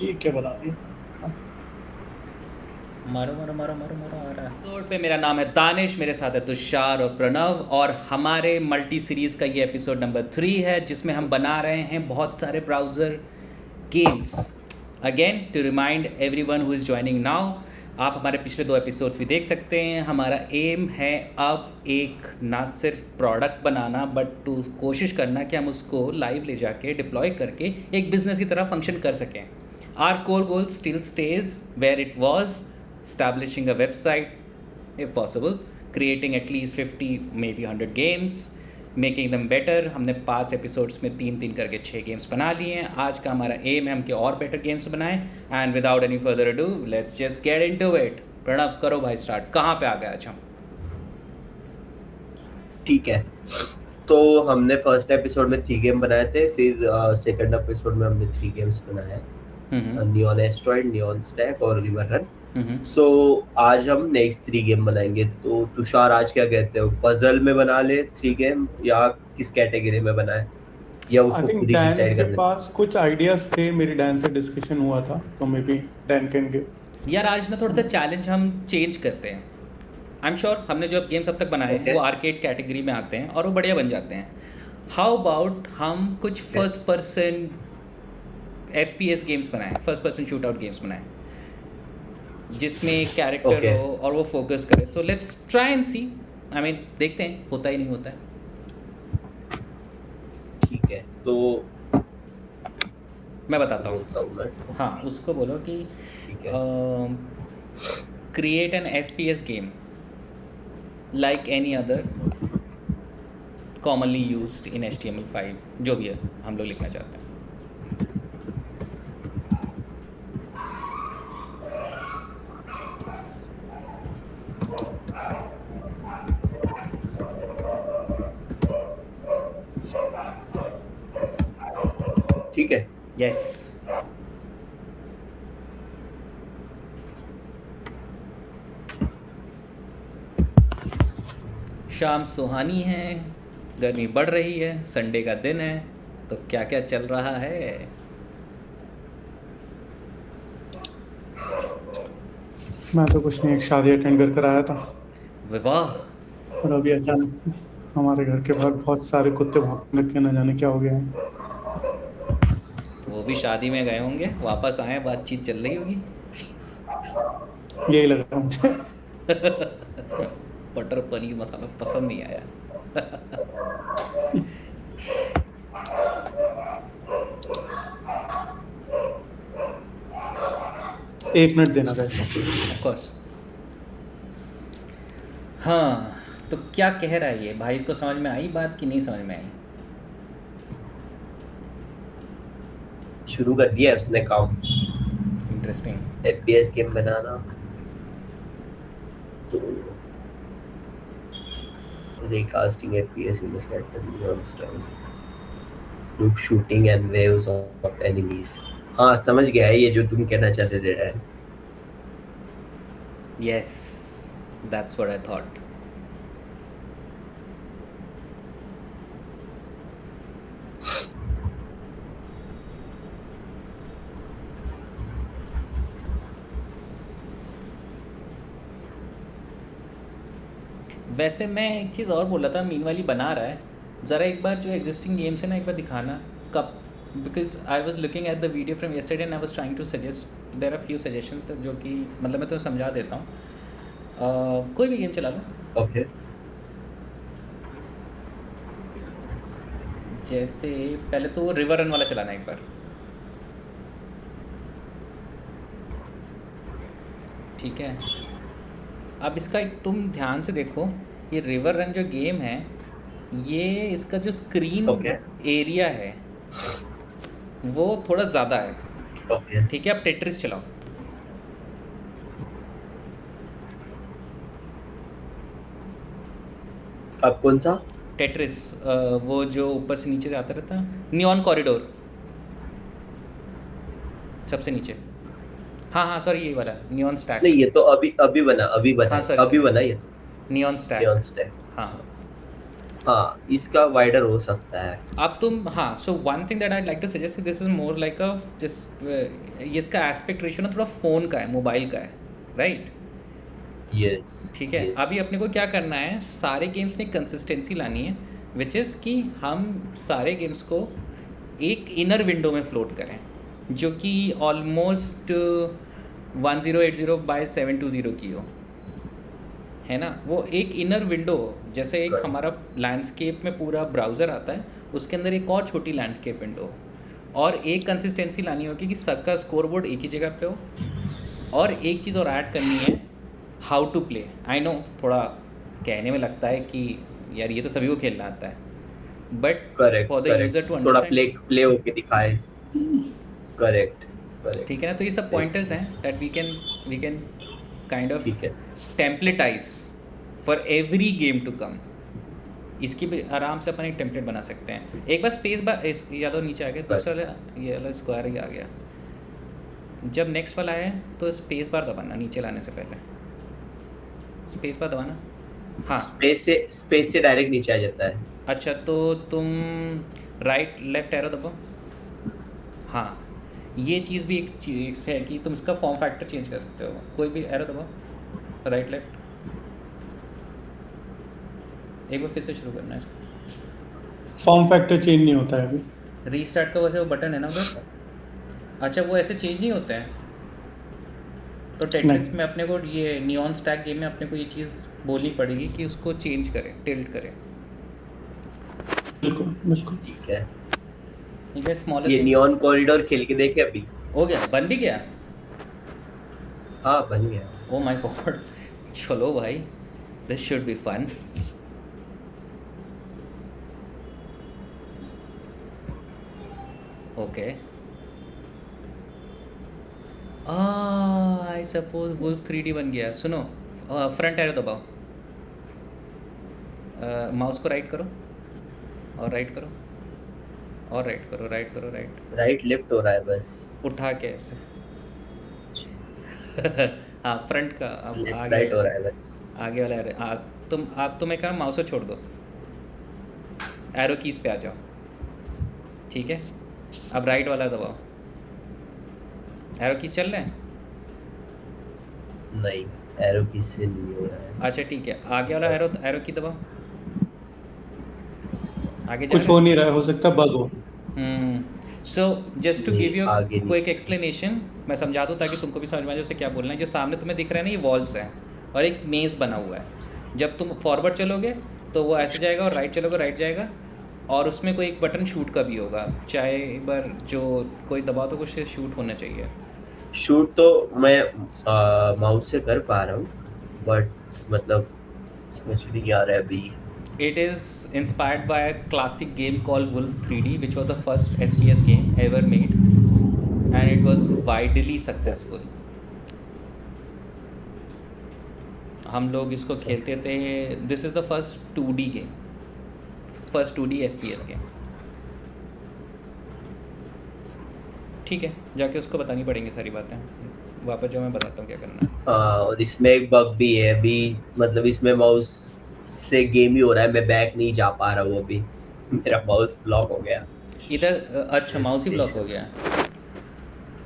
ये क्या बना दिया। मारो मारो मारो मारो मारो आ रहा है। एपिसोड पे मेरा नाम है दानिश, मेरे साथ है तुषार और प्रणव, और हमारे मल्टी सीरीज़ का ये एपिसोड नंबर 3 है जिसमें हम बना रहे हैं बहुत सारे browser games. Again to remind everyone who is joining now, आप हमारे पिछले 2 एपिसोड्स भी देख सकते हैं। हमारा एम है अब एक ना सिर्फ प्रोडक्ट बनाना बट टू कोशिश करना कि हम उसको लाइव ले जाके डिप्लॉय करके एक बिज़नेस की तरह फंक्शन कर सकें। Our core goal still stays where it was, establishing a website if possible, creating at least 50 maybe 100 games, making them better. हमने 5 एपिसोड्स में 3-3 करके 6 गेम्स बना लिए हैं। आज का हमारा एम है हम कि और बेटर गेम्स बनाएं। And without any further ado let's just get into it. Pranav करो भाई स्टार्ट, कहाँ पे आ गए आज हम? ठीक है, तो हमने फर्स्ट एपिसोड में 3 गेम बनाए थे, फिर सेकंड एपिसोड में हमने 3 गेम्स बनाए हैं, नियॉन एस्ट्रॉइड, नियॉन स्टैक और रिवर रन। सो आज हम नेक्स्ट 3 गेम बनाएंगे। तो तुषार आज क्या कहते हो, पजल में बना ले 3 गेम या किस कैटेगरी में बनाए, या उसको खुद ही डिसाइड के करना? पास कुछ आइडियाज थे, मेरी डैन से डिस्कशन हुआ था, तो may be Dan can give. यार आज ना थोड़ा सा चैलेंज हम चेंज करते हैं। आई एम श्योर हमने जो गेम्स अब तक बनाए हैं वो आर्केड कैटेगरी में आते हैं और वो बढ़िया बन जाते हैं। हाउ अबाउट हम कुछ फर्स्ट पर्सन FPS गेम्स बनाएं, first person shoot out games बनाएं जिसमें एक कैरेक्टर हो और वो फोकस करे। So let's try and see, I mean देखते हैं होता ही नहीं होता है। ठीक है, तो मैं बताता हूँ। हाँ, उसको बोलो कि create an FPS game like any other commonly used in HTML5, जो भी है हम लोग लिखना चाहते हैं। ठीक है, यस। शाम सुहानी है, गर्मी बढ़ रही है, संडे का दिन है, तो क्या क्या चल रहा है? मैं तो कुछ नहीं, एक शादी अटेंड करके आया था। विवाह? और अभी अचानक से हमारे घर के बाहर बहुत सारे कुत्ते भागने लगे, न जाने क्या हो गया है। वो भी शादी में गए होंगे, वापस आए, बातचीत चल रही होगी। यही लग रहा मुझे। बटर पनीर मसाला पसंद नहीं आया। एक मिनट देना गाइस। Of course. हाँ, तो क्या कह रहा है ये भाई, इसको समझ में आई बात कि नहीं समझ में आई? शुरू कर दिया उसने काम। इंटरेस्टिंग। FPS गेम बनाना, तो recasting FPS in a pattern neon style, look shooting and waves of enemies। हाँ, समझ गया है ये जो तुम कहना चाहते थे Dan. Yes, that's what I thought. वैसे मैं एक चीज़ और बोल रहा था, मीन वाली बना रहा है, ज़रा एक बार जो एग्जिस्टिंग गेम्स है ना एक बार दिखाना कब, because I was looking at the video from yesterday and I was trying to suggest, there are few suggestion जो कि मतलब मैं तुम्हें समझा देता हूँ। कोई भी गेम चला लो। ओके, जैसे पहले तो वो रिवर रन वाला चलाना एक बार। ठीक है, अब इसका एक तुम ध्यान से देखो, ये रिवर रन जो गेम है, ये इसका जो स्क्रीन एरिया है वो थोड़ा ज़्यादा है। ठीक है, अब टेट्रिस चलाओ। अब कौन सा? टेट्रिस, वो जो ऊपर से नीचे से आता रहता है, नियॉन कॉरिडोर, सबसे नीचे। हाँ हाँ सॉरी, यही वाला नियॉन स्टैक। नहीं, ये तो अभी बना, हाँ, अभी बना ये तो नियॉन स्टैक। Neon stack. हाँ, हाँ, इसका वाइडर हो सकता है। अब तुम हाँ, so one thing that I like to suggest, this is more like a जिस ये इसका एस्पेक्ट रेशियो ना थोड़ा फ़ोन का है, मोबाइल का है, राइट? यस, ठीक है, यस, अभी अपने को क्या करना है, सारे गेम्स में कंसिस्टेंसी लानी है, विच इज़ कि हम सारे गेम्स को एक इनर विंडो में फ्लोट करें जो कि ऑलमोस्ट 1080 by 720 की हो, है ना? वो एक इनर विंडो, जैसे एक हमारा लैंडस्केप में पूरा ब्राउज़र आता है, उसके अंदर एक और छोटी लैंडस्केप विंडो हो, और एक कंसिस्टेंसी लानी होगी कि सबका स्कोरबोर्ड एक ही जगह पे हो। और एक चीज़ और ऐड करनी है, how to play. I know थोड़ा कहने में लगता है कि यार ये तो सभी को खेलना आता है, but correct, for the user correct, to थोड़ा अंडरस्टैंड, प्ले होके दिखाए। करेक्ट, करेक्ट, ठीक है ना? तो ये सब पॉइंटर्स हैं that we can kind of ठीक है। Templatize for every game to come. इसकी भी आराम से अपन एक टेम्पलेट बना सकते हैं। एक बार स्पेस बार यादव नीचे आ गया, दूसरा ये वाला स्क्वायर ही आ गया। जब नेक्स्ट वाला आए तो स्पेस बार दबाना, नीचे लाने से पहले स्पेस बार दबाना। हाँ, स्पेस से डायरेक्ट नीचे आ जाता है। अच्छा तो तुम राइट लेफ्ट एरो दबाओ। हाँ, ये चीज़ भी एक चीज़ है कि तुम इसका फॉर्म फैक्टर चेंज कर सकते हो, कोई भी एरो दबाओ, राइट लेफ्ट। एक बार फिर से शुरू करना है इसको। फॉर्म फैक्टर चेंज नहीं होता है अभी। रीस्टार्ट का वैसे वो बटन है ना उधर, अच्छा वो ऐसे चेंज नहीं होता है। तो टेट्रिस नहीं, में अपने को ये नियॉन स्टैक गेम में अपने को ये चीज़ बोलनी पड़ेगी कि उसको चेंज करें, टिल्ट करें। बिल्कुल बिल्कुल। ठीक है, ठीक है, स्मॉलर ये नियॉन कॉरिडोर खेल के देखे अभी। हो गया, बन भी गया। हाँ, बन गया। ओ माय गॉड, चलो भाई, this should be fun. Okay, I suppose wolf 3D बन गया। सुनो, फ्रंट एरो दबाओ, माउस को राइट करो और राइट करो और राइट करो, राइट करो, राइट लेफ्ट हो रहा है बस। उठा के ऐसे हाँ, फ्रंट का अब लेफ्ट आगे राइट हो रहा है बस। आगे वाला एरो तुम एक माउस को छोड़ दो, एरो कीज पे आ जाओ, ठीक है? अब राइट वाला दबाओ, एरो कीज चल रहे हैं? नहीं, एरो की से नहीं हो रहा है। अच्छा ठीक है, आगे वाला एरो की दबाओ, आगे जा कुछ रहा हो है। नहीं रहा है, हो सकता है बग हो। सो जस्ट टू नहीं, गिव यू आगे नहीं। क्विक एक्सप्लेनेशन, मैं समझा दूँ ताकि तुमको भी समझ में आ जाए उसे क्या बोलना है। जो सामने तुम्हें दिख रहा है ना, ये वॉल्स हैं और एक मेज़ बना हुआ है। जब तुम फॉरवर्ड चलोगे तो वो ऐसे जाएगा, और राइट चलोगे राइट जाएगा, और उसमें कोई एक बटन शूट का भी होगा, चाहे एक बार जो कोई दबाओ तो कुछ शूट होना चाहिए। शूट तो मैं माउस से कर पा रहा हूँ, बट मतलब समझ नहीं आ रहा है अभी। It is inspired by a classic game called Wolf 3D, which was the first FPS game ever made, and it was widely successful. हम लोग इसको खेलते थे। This is the first 2D game, first 2D FPS game. ठीक है, जाके उसको बतानी पड़ेंगी सारी बातें, वापस जो मैं बताता हूँ क्या करना है। हाँ, और इसमें एक बग भी है अभी, मतलब इसमें माउस से गेम ही हो रहा है, मैं बैक नहीं जा पा रहा हूँ अभी। मेरा माउस ब्लॉक हो गया इधर अच्छा, माउस ही ब्लॉक हो गया,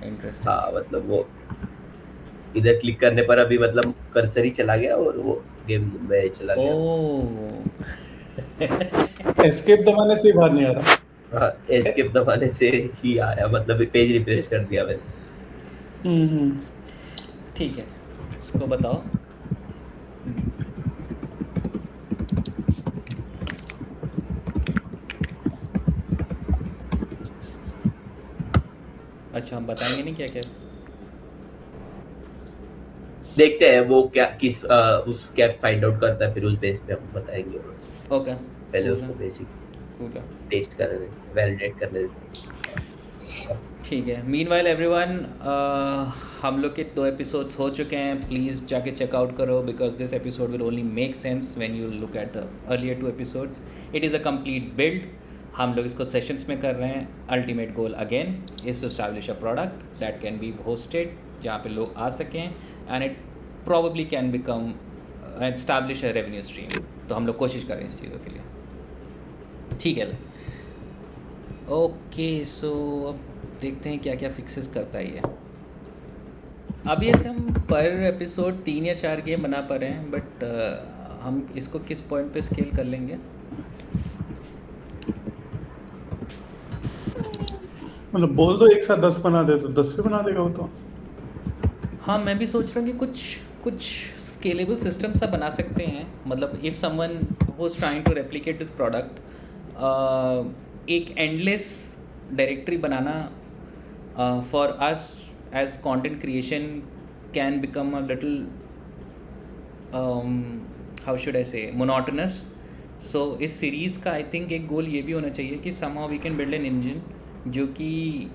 इंटरेस्टिंग। हाँ, मतलब वो इधर क्लिक करने पर अभी मतलब कर्सर ही चला गया और वो गेम में चला गया। ओह एस्केप दबाने से ही बाहर नहीं आ रहा। हाँ, एस्केप दबाने से ही आया, मतलब पेज रिफ्रेश कर दिया मैंने। ठीक है, इसको बताओ। अच्छा, हम बताएंगे नहीं क्या क्या? देखते हैं वो क्या किस उस क्या फाइंड आउट करता है, फिर उस बेस पे हम बताएंगे। ओके, पहले उसको बेसिक कूल है, टेस्ट करने, वैलिडेट करने। ठीक है। मीनवाइल एवरीवन, हम लोग के 2 एपिसोड्स हो चुके हैं। प्लीज़ जाके चेकआउट करो, because this episode will only make sense when you look at the earlier 2 episodes. It is a complete build. हम लोग इसको सेशंस में कर रहे हैं। Ultimate goal again is to establish a product that can be hosted, जहाँ पे लोग आ सकें, and it probably can become establish a revenue stream. तो हम लोग कोशिश कर रहे हैं इस चीज़ों के लिए। ठीक है। ओके, सो अब देखते हैं क्या क्या फिक्सेस करता है ये। अभी ऐसे हम पर एपिसोड 3 या 4 गेम बना पा रहे हैं, बट हम इसको किस पॉइंट पे स्केल कर लेंगे? मतलब बोल दो एक साथ 10 बना दे तो 10 भी बना देगा वो तो। हाँ, मैं भी सोच रहा हूँ कि कुछ स्केलेबल सिस्टम सा बना सकते हैं। मतलब if someone was trying to replicate this product, एक एंडलेस डायरेक्टरी बनाना for us as content creation can become a little how should I say monotonous. सो इस सीरीज़ का आई थिंक एक गोल ये भी होना चाहिए कि somehow we can build an engine जो कि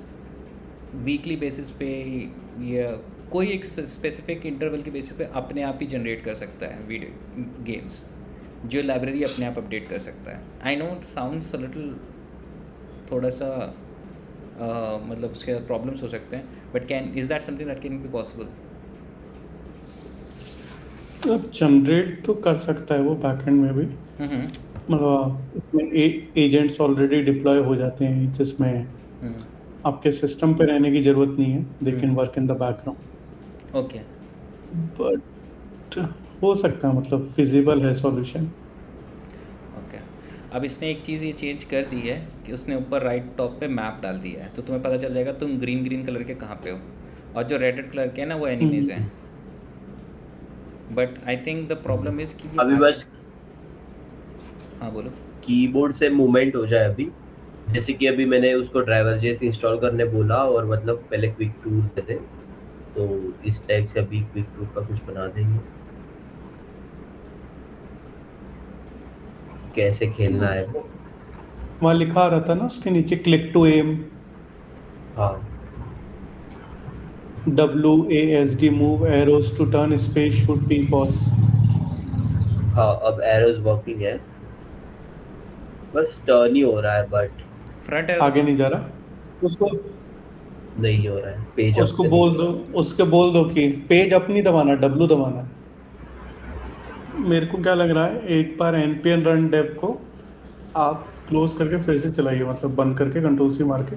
वीकली बेसिस पे या कोई एक स्पेसिफिक इंटरवल के बेसिस पे अपने आप ही जनरेट कर सकता है वीडियो गेम्स, जो लाइब्रेरी अपने आप अपडेट कर सकता है। I know it sounds a little थोड़ा सा मतलब उसके प्रॉब्लम्स हो सकते हैं, but can is that something that can be possible? अब जनरेट तो कर सकता है वो बैकएंड में भी। मतलब इसमें एजेंट्स ऑलरेडी डिप्लॉय हो जाते हैं जिसमें आपके सिस्टम पे रहने की ज़रूरत नहीं है, they can work in the background. Okay, but हो सकता है, मतलब फिजिबल है सॉल्यूशन। ओके। अब इसने एक चीज़ ये चेंज कर दी है कि उसने ऊपर राइट टॉप पे मैप डाल दिया है, तो तुम्हें पता चल जाएगा तुम ग्रीन कलर के कहाँ पे हो, और जो रेड कलर के हैं ना वो एनिमीज हैं। But I think the problem is कि अभी बस हाँ बोलो। कीबोर्ड से मूवमेंट हो जाए अभी, जैसे कि अभी मैंने उसको ड्राइवर जेस इंस्टॉल करने बोला और मतलब पहले क्विक टूल थे, तो इस टाइप से अभी क्विक टूल का कुछ बना देंगे, कैसे खेलना है वो वहाँ लिखा रहता ना उसके नीचे क्लिक टू एम, हाँ WASD move arrows to turn space shoot P pause. हाँ, अब एरोज वर्किंग है, बस टर्न ही हो रहा है, बट फ्रंट आगे नहीं जा रहा। उसको नहीं हो रहा है पेज अप उसको से बोल दो, उसके बोल दो कि पेज अप नहीं दबाना, W दबाना है। मेरे को क्या लग रहा है, एक बार npm रन डेव को आप क्लोज करके फिर से चलाइए, मतलब बंद करके कंट्रोल सी मार के।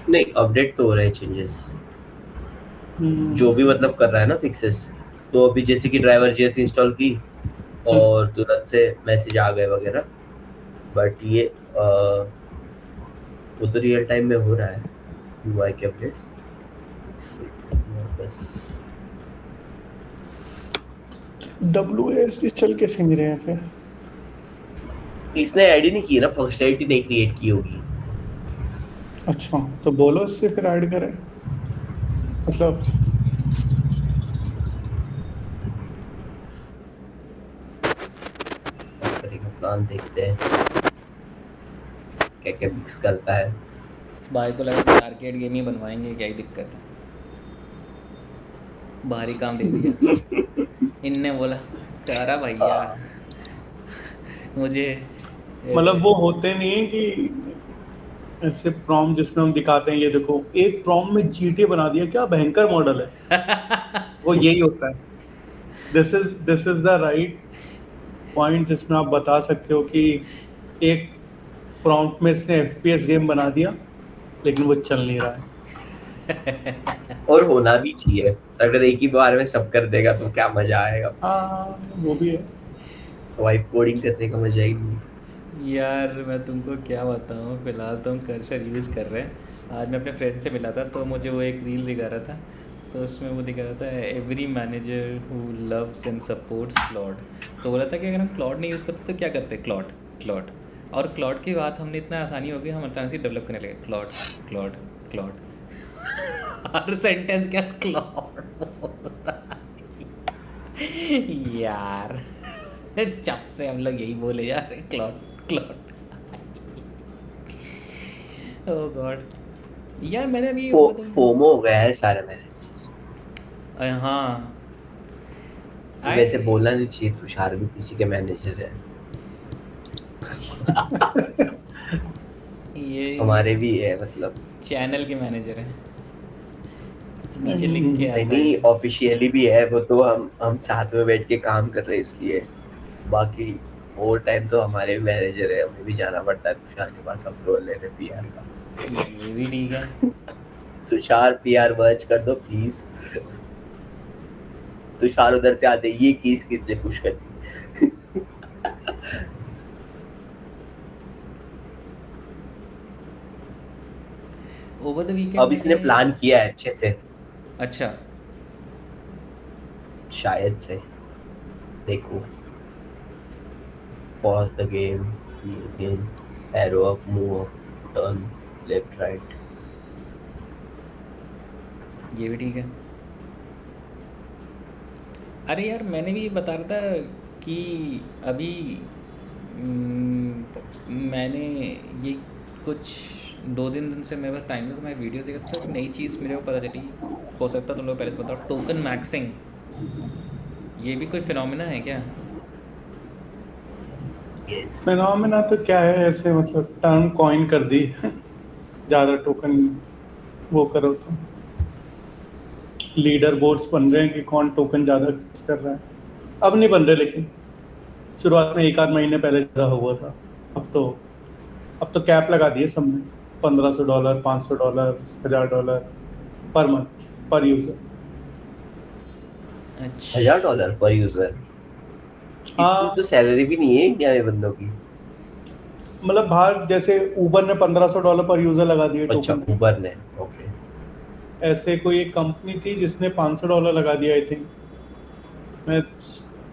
नहीं, अपडेट तो हो रहे हैं चेंजेस, जो भी मतलब कर रहा है ना फिक्सेस, तो अभी जैसे कि ड्राइवर जेएस इंस्टॉल की और तुरंत से मैसेज आ गए वगैरह, बट ये वो तो रियल टाइम में हो रहा है यूआई के अपडेट्स बस। WASD चल कैसे नहीं रहे हैं फिर? इसने ऐड ही नहीं की ना, फंक्शनैलिटी नहीं क्रिएट की होगी। अच्छा, तो बोलो इससे फिर ऐड करें, मतलब प्लान देखते हैं क्या क्या फिक्स करता है। भाई को लगा कि आर्केड गेम ही बनवाएंगे, क्या ही दिक्कत है, भारी काम दे दिया। इनने बोला तारा भैया मुझे मतलब वो होते नहीं है कि ऐसे प्रॉम जिसमें हम दिखाते हैं ये देखो एक प्रॉम में GTA बना दिया, क्या भयंकर मॉडल है। वो यही होता है। This is the right point जिसमें आप बता सकते हो कि एक प्रॉम्प्ट में इसने FPS गेम बना दिया लेकिन वो चल नहीं रहा है। और होना भी चाहिए, अगर एक ही बार में सब कर देगा तो क्या मजा आएगा। हाँ वो भी है। वाइप कोडिंग करने का मजा ही नहीं। यार मैं तुमको क्या बताऊँ, फिलहाल तो हम कर्सर यूज़ कर रहे हैं। आज मैं अपने फ्रेंड से मिला था तो मुझे वो एक रील दिखा रहा था, तो उसमें वो दिखा रहा था every manager who loves and supports Claude. तो बोला था कि अगर हम क्लॉड नहीं यूज़ करते तो क्या करते, क्लॉड। और क्लॉड की बात हमने इतना आसानी हो गई, हम अचानक से डेवलप करने लगे क्लॉड हर सेंटेंस क्या क्लॉड यार जब से हम लोग यही बोले जा रहे क्लॉड ओह गॉड। यार मैंने अभी फोमो हो गया है सारे मैनेजर्स। हाँ वैसे बोलना नहीं चाहिए, तुषार भी किसी के मैनेजर है। ये हमारे भी है, मतलब चैनल के मैनेजर है, नीचे लिख के आता नहीं है। ऑफिशियली भी है वो, तो हम साथ में बैठ के काम कर रहे हैं इसलिए, बाकी वो टाइम तो हमारे भी मैनेजर है, हमें भी जाना पड़ता है तुषार के पास अप्रूवल लेने पीआर का। ये भी ठीक है। तुषार पीआर वर्च कर दो प्लीज। तुषार उधर से आते ये केस किसने पुश कर दी। ओवर द वीकेंड अब इसने प्लान किया है अच्छे से, अच्छा शायद से, देखो। Pause the game, again, arrow up, move up, turn left right. ये भी ठीक है। अरे यार मैंने भी ये बता रहा था कि अभी मैंने ये कुछ 2 दिन से मेरे पास टाइम था तो मैं वीडियो देख रहा था, एक नई चीज़ मेरे को पता चली, हो सकता तुम लोग पहले से बताओ, टोकन मैक्सिंग। ये भी कोई फिनोमिना है क्या? यस। फिनोमेना तो क्या है, ऐसे मतलब टर्म कॉइन कर दी ज़्यादा टोकन वो करो तो लीडर बोर्ड्स बन रहे हैं कि कौन टोकन ज़्यादा खर्च कर रहा है। अब नहीं बन रहे, लेकिन शुरुआत में 1 आध महीने पहले ज़्यादा हुआ था। अब तो कैप लगा दिए सबने, $1500, $500, $1000 पर मंथ पर यूजर। अच्छा $1000 पर यूजर? इतनी हाँ तो सैलरी भी नहीं है इंडिया में बंदों की। मतलब बाहर जैसे उबर ने $1500 पर यूजर लगा दिए अच्छा, टोकन। उबर ने, ओके। ऐसे कोई एक कंपनी थी जिसने $500 लगा दिया, आई थिंक, मैं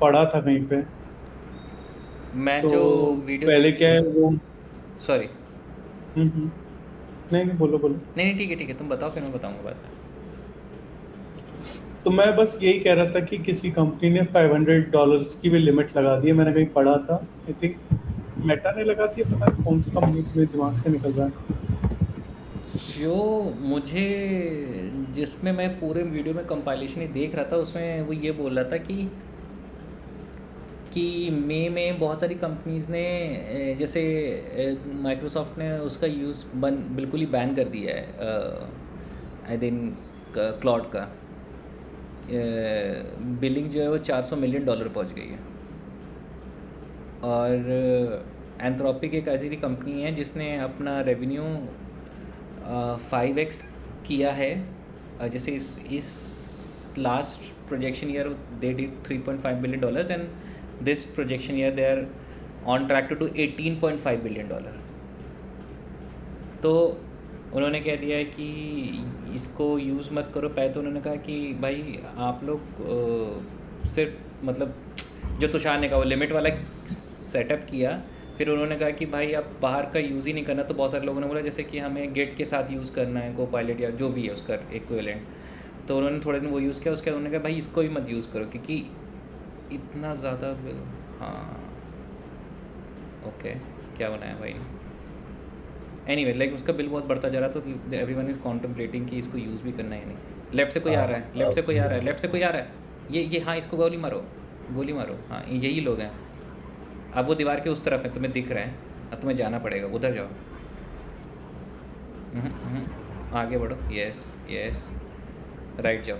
पढ़ा था कहीं पे। मैं तो जो वीडियो पहले क्या है वो सॉरी नहीं नहीं, बोलो बोलो। नहीं नहीं ठीक है तुम बताओ फिर मैं बताऊंगा बाद में। तो मैं बस यही कह रहा था कि किसी कंपनी ने $500 की भी लिमिट लगा दी है, मैंने कहीं पढ़ा था। आई थिंक मेटा ने लगा दी है, पता नहीं कौन सी कंपनी थी, मेरे दिमाग से निकल रहा है। जो मुझे जिसमें मैं पूरे वीडियो में कंपाइलेशन ही देख रहा था उसमें वो ये बोल रहा था कि मई में बहुत सारी कंपनीज़ ने जैसे माइक्रोसॉफ्ट ने उसका यूज़ बिल्कुल ही बैन कर दिया है आई थिंक क्लाउड का। बिलिंग जो है वो $400 मिलियन पहुंच गई है। और एंथ्रोपिक एक ऐसी कंपनी है जिसने अपना रेवेन्यू 5x किया है। जैसे इस last projection year they did $3.5 billion and this projection year they are on track to do $18.5 billion. तो उन्होंने कह दिया है कि इसको यूज़ मत करो। पहले तो उन्होंने कहा कि भाई आप लोग सिर्फ मतलब जो तुषार ने कहा वो लिमिट वाला सेटअप किया। फिर उन्होंने कहा कि भाई आप बाहर का यूज़ ही नहीं करना। तो बहुत सारे लोगों ने बोला जैसे कि हमें गेट के साथ यूज़ करना है, कोपायलट या जो भी है उसका इक्विवेलेंट। तो उन्होंने थोड़े दिन वो यूज़ किया, उसके बाद उन्होंने कहा भाई इसको भी मत यूज़ करो क्योंकि इतना ज़्यादा बिल। हाँ ओके, क्या बनाया भाई एनीवे लाइक उसका बिल बहुत बढ़ता जा रहा था। तो एवरीवन इज़ कॉन्टम्पलेटिंग कि इसको यूज़ भी करना है नहीं। लेफ्ट से कोई आ रहा है, लेफ्ट से कोई आ रहा है, लेफ्ट से कोई आ रहा है। ये हाँ इसको गोली मारो, गोली मारो। हाँ यही लोग हैं। अब वो दीवार के उस तरफ है, तुम्हें दिख रहे हैं, अब तुम्हें जाना पड़ेगा, उधर जाओ। आगे बढ़ो, यस यस, राइट जाओ।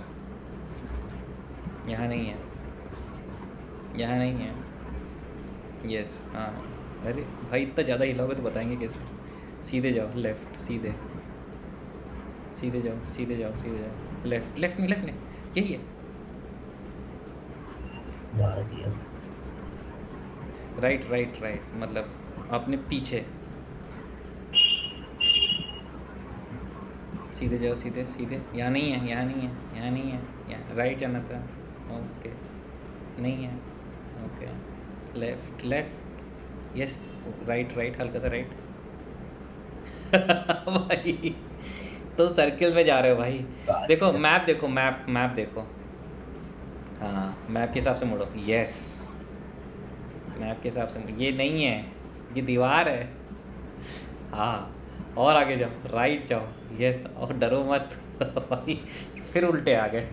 यहाँ नहीं है, यहाँ नहीं है, यस हाँ। अरे भाई इतना ज़्यादा हिलाओगे तो बताएंगे कैसे। सीधे जाओ, लेफ्ट, सीधे सीधे जाओ, सीधे जाओ, सीधे जाओ। लेफ्ट लेफ्ट में, लेफ्ट में, यही है। मार दिया। राइट राइट राइट, मतलब अपने पीछे सीधे जाओ, सीधे सीधे। यहाँ नहीं है, यहाँ नहीं है, यहाँ नहीं है, यहाँ राइट जाना था। ओके नहीं है, okay left left, yes right right, हल्का सा राइट। भाई तो सर्किल में जा रहे हो भाई। देखो मैप, देखो मैप, मैप देखो। हाँ मैप के हिसाब से मुड़ो, यस मैप के हिसाब से। ये नहीं है, ये दीवार है। हाँ और आगे जाओ, राइट जाओ, यस और डरो मत। भाई फिर उल्टे आ गए।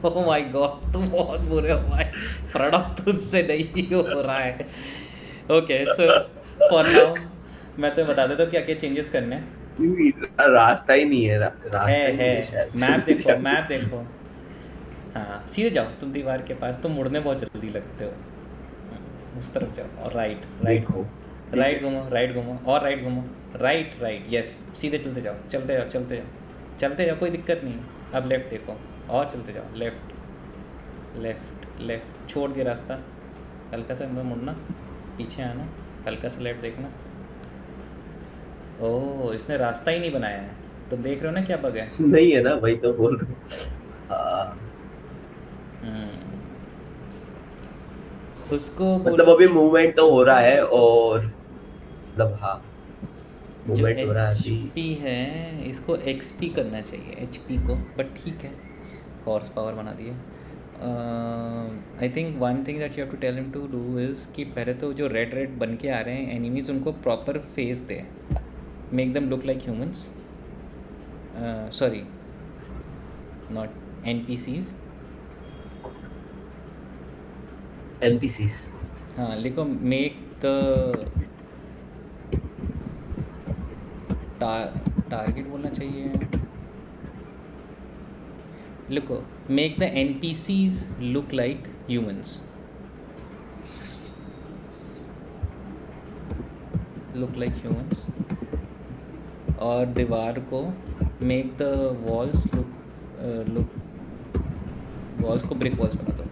ओह माय गॉड तुम बहुत बुरे हो भाई, प्रणव तुझसे नहीं हो रहा है। ओके सो फॉर नाउ मैं तो बता देता हूँ क्या क्या चेंजेस करने हैं। रास्ता ही नहीं है, रास्ता ही नहीं है शायद। मैप देखो, मैप देखो। हाँ सीधे जाओ तुम दीवार के पास, तुम मुड़ने बहुत जल्दी लगते हो। उस तरफ जाओ और राइट राइट देखो, ठीक राइट है। घूमो, राइट घूमो और राइट घूमो, राइट राइट, यस, सीधे चलते जाओ, चलते जाओ, चलते जाओ, चलते जाओ, कोई दिक्कत नहीं है। अब लेफ्ट देखो और चलते जाओ, लेफ्ट लेफ्ट लेफ्ट, छोड़ दिया रास्ता, हल्का सा अंदर मुड़ना, पीछे आना, हल्का सा लेफ्ट देखना। ओह, इसने रास्ता ही नहीं बनाया है, तुम देख रहे हो ना क्या बग है। नहीं है ना, वही तो बोल रहा हूँ। हाँ, उसको मतलब बोलो अभी कि मूवमेंट तो हो रहा है, और मतलब हाँ, जो मूवमेंट हो रहा है अभी। HP है इसको XP करना चाहिए, HP को, बट ठीक है, हॉर्स पावर बना दिए। I think one thing that you have to tell him to do is कि पहले तो जो रेड रेड बन के आ रहे हैं एनिमीज, उनको proper face they, make them look like humans, sorry not NPCs। NPCs। हाँ लिखो, मेक द टारगेट बोलना चाहिए, लिखो make the NPCs look like humans, look like humans. और दीवार को make the walls look walls को ब्रिक वॉल्स बना दो।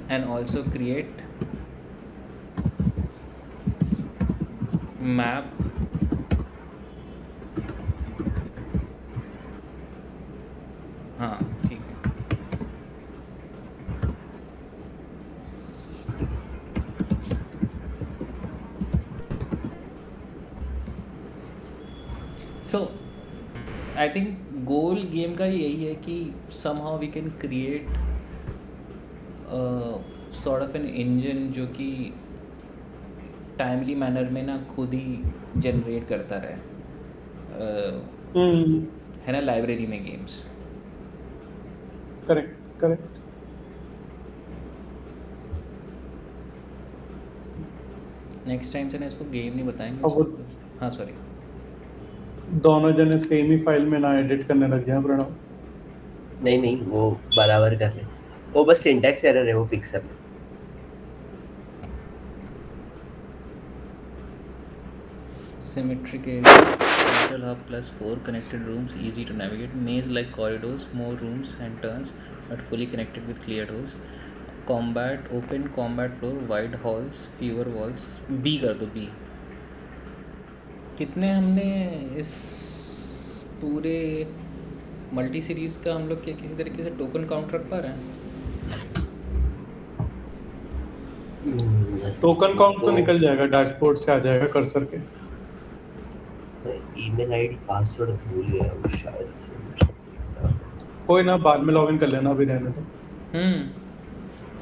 एंड ऑल्सो क्रिएट मैप हाँ ठीक है। सो आई थिंक गोल गेम का यही है कि somehow we can create sort of an engine जो कि टाइमली मैनर में ना खुद ही जनरेट करता रहे, है ना, लाइब्रेरी में games. Correct correct. Next time से ना इसको गेम नहीं बताएंगे अब वो उसको। हाँ सॉरी, दोनों जने सेम ही फाइल में ना एडिट करने लग गए हैं प्रणव। नहीं नहीं, वो बराबर कर ले, वो बस सिंटैक्स एरर है, वो फिक्स कर ले। symmetric area, central hub plus 4 connected rooms, easy to navigate, maze like corridors, more rooms and turns but fully connected with clear doors, combat, open combat floor, wide halls, fewer walls, B कर दो, B। कितने हमने इस पूरे multi series का हम लोग क्या किसी तरीके से टोकन काउंट रख पा रहे हैं? टोकन काउंट तो निकल जाएगा, डैशबोर्ड से आ जाएगा कर्सर के। ईमेल आईडी पासवर्ड भूल गया वो शायद से। कोई ना, बाद में लॉगिन कर लेना, अभी रहने दो।